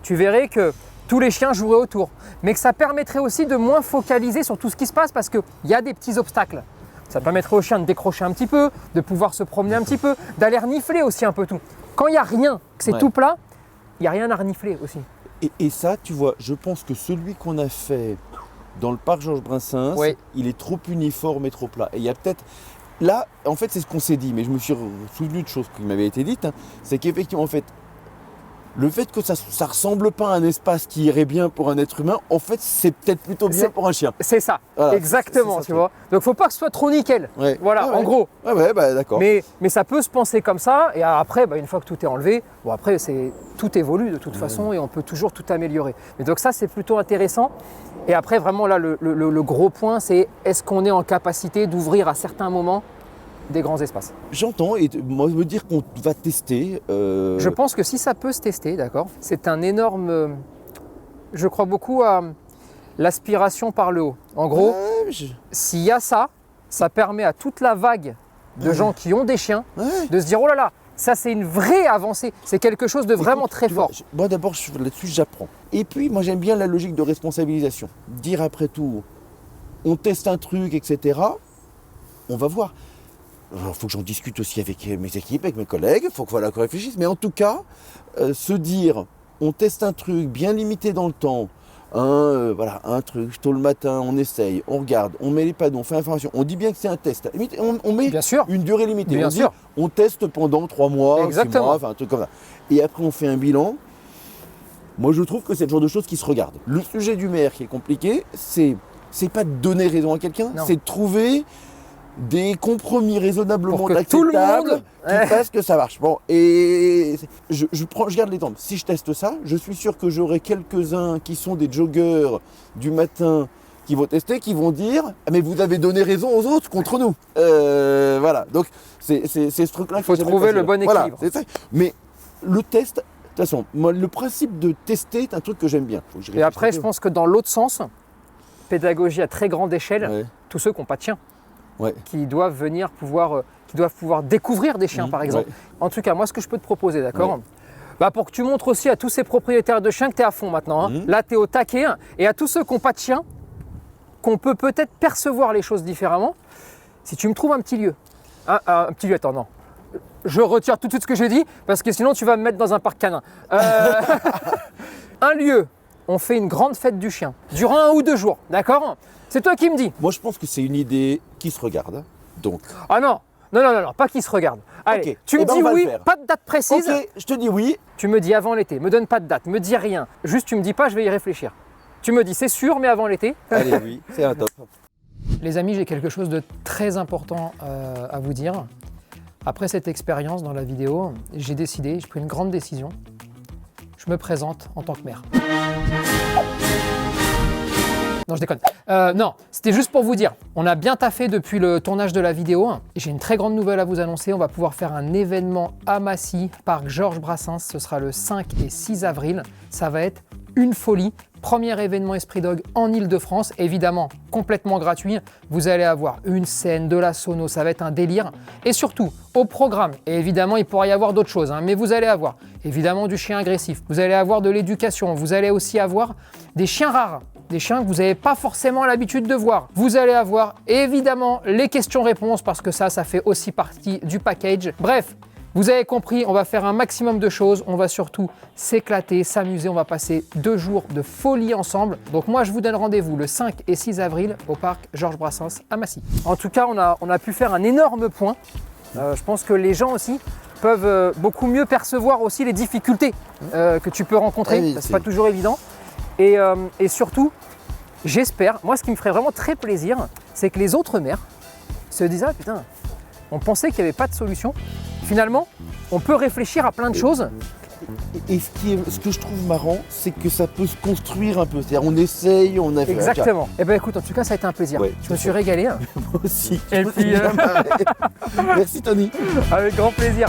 tu verrais que tous les chiens joueraient autour. Mais que ça permettrait aussi de moins focaliser sur tout ce qui se passe parce qu'il y a des petits obstacles. Ça permettrait aux chiens de décrocher un petit peu, de pouvoir se promener un petit peu, d'aller renifler aussi un peu tout. Quand il n'y a rien, que c'est tout plat, il n'y a rien à renifler aussi. Et ça, tu vois, je pense que celui qu'on a fait dans le parc Georges Brassens, il est trop uniforme et trop plat. Et il y a peut-être... Là, en fait, c'est ce qu'on s'est dit, mais je me suis souvenu de choses qui m'avaient été dites, c'est qu'effectivement, en fait, le fait que ça ne ressemble pas à un espace qui irait bien pour un être humain, en fait, c'est peut-être plutôt bien pour un chien. C'est ça, voilà, exactement, c'est ça, tu vois. Donc, il ne faut pas que ce soit trop nickel, voilà, en gros. D'accord. Mais ça peut se penser comme ça, et après, une fois que tout est enlevé, après, tout évolue de toute façon, et on peut toujours tout améliorer. Mais donc ça, c'est plutôt intéressant. Et après, vraiment, là, le gros point, c'est est-ce qu'on est en capacité d'ouvrir à certains moments des grands espaces. J'entends, et moi, je veux dire qu'on va tester. Je pense que si ça peut se tester, d'accord, c'est un énorme... je crois beaucoup à l'aspiration par le haut. En gros, s'il y a ça, ça permet à toute la vague de gens qui ont des chiens de se dire « Oh là là, ça c'est une vraie avancée, c'est quelque chose de vraiment très fort. » Moi d'abord, là-dessus, j'apprends. Et puis, moi j'aime bien la logique de responsabilisation. Dire après tout, on teste un truc, etc., on va voir. Il faut que j'en discute aussi avec mes équipes, avec mes collègues, il faut qu'on réfléchisse. Mais en tout cas, se dire, on teste un truc bien limité dans le temps, un truc, tôt le matin, on essaye, on regarde, on met les panneaux, on fait l'information. On dit bien que c'est un test. On met une durée limitée. On teste pendant 3 mois, 6 mois, enfin un truc comme ça. Et après, on fait un bilan. Moi, je trouve que c'est le genre de choses qui se regardent. Le sujet du maire qui est compliqué, c'est pas de donner raison à quelqu'un, c'est de trouver des compromis raisonnablement acceptables qui fassent que ça marche. Bon, et je garde l'exemple. Si je teste ça, je suis sûr que j'aurai quelques-uns qui sont des joggeurs du matin qui vont tester, qui vont dire « Mais vous avez donné raison aux autres contre nous. » Voilà, donc c'est ce truc-là. Il faut trouver le bon équilibre. Voilà, c'est ça. Mais le test, de toute façon, moi, le principe de tester est un truc que j'aime bien. Et après, je pense que dans l'autre sens, pédagogie à très grande échelle, tous ceux qui n'ont pas de chien. Qui doivent venir pouvoir découvrir des chiens, par exemple. En tout cas, moi, ce que je peux te proposer, d'accord, pour que tu montres aussi à tous ces propriétaires de chiens que tu es à fond maintenant. Là, tu es au taquet. Et à tous ceux qui n'ont pas de chien, qu'on peut peut-être percevoir les choses différemment, si tu me trouves un petit lieu. Un petit lieu, attends, non. Je retire tout de suite ce que j'ai dit, parce que sinon, tu vas me mettre dans un parc canin. Un lieu, on fait une grande fête du chien, durant 1 ou 2 jours, d'accord ? C'est toi qui me dis. Moi, je pense que c'est une idée qui se regarde. Donc. Ah non, pas qui se regarde. Allez, tu me dis oui, pas de date précise. Ok, je te dis oui. Tu me dis avant l'été, me donne pas de date, me dis rien. Juste, tu me dis pas, je vais y réfléchir. Tu me dis c'est sûr, mais avant l'été. Allez, oui, c'est un top. Les amis, j'ai quelque chose de très important à vous dire. Après cette expérience dans la vidéo, j'ai pris une grande décision. Je me présente en tant que maire. Non, je déconne. Non, c'était juste pour vous dire, on a bien taffé depuis le tournage de la vidéo. J'ai une très grande nouvelle à vous annoncer. On va pouvoir faire un événement à Massy, parc Georges Brassens. Ce sera le 5 et 6 avril. Ça va être une folie. Premier événement Esprit Dog en Ile-de-France, évidemment complètement gratuit. Vous allez avoir une scène, de la sono, ça va être un délire. Et surtout, au programme, et évidemment il pourra y avoir d'autres choses, mais vous allez avoir évidemment du chien agressif, vous allez avoir de l'éducation, vous allez aussi avoir des chiens rares, des chiens que vous n'avez pas forcément l'habitude de voir. Vous allez avoir évidemment les questions-réponses parce que ça fait aussi partie du package. Bref, Vous avez compris, on va faire un maximum de choses, on va surtout s'éclater, s'amuser, on va passer 2 jours de folie ensemble. Donc moi je vous donne rendez-vous le 5 et 6 avril au parc Georges Brassens à Massy. En tout cas, on a pu faire un énorme point. Je pense que les gens aussi peuvent beaucoup mieux percevoir aussi les difficultés que tu peux rencontrer. C'est pas toujours évident. Et surtout, j'espère, moi ce qui me ferait vraiment très plaisir, c'est que les autres maires se disent ah putain, on pensait qu'il n'y avait pas de solution. Finalement, on peut réfléchir à plein de choses. Et ce que je trouve marrant, c'est que ça peut se construire un peu. C'est-à-dire on essaye, on a fait... Exactement. Eh bien écoute, en tout cas, ça a été un plaisir. Ouais, je me suis régalé. Moi aussi. Et puis, Merci Tony. Avec grand plaisir.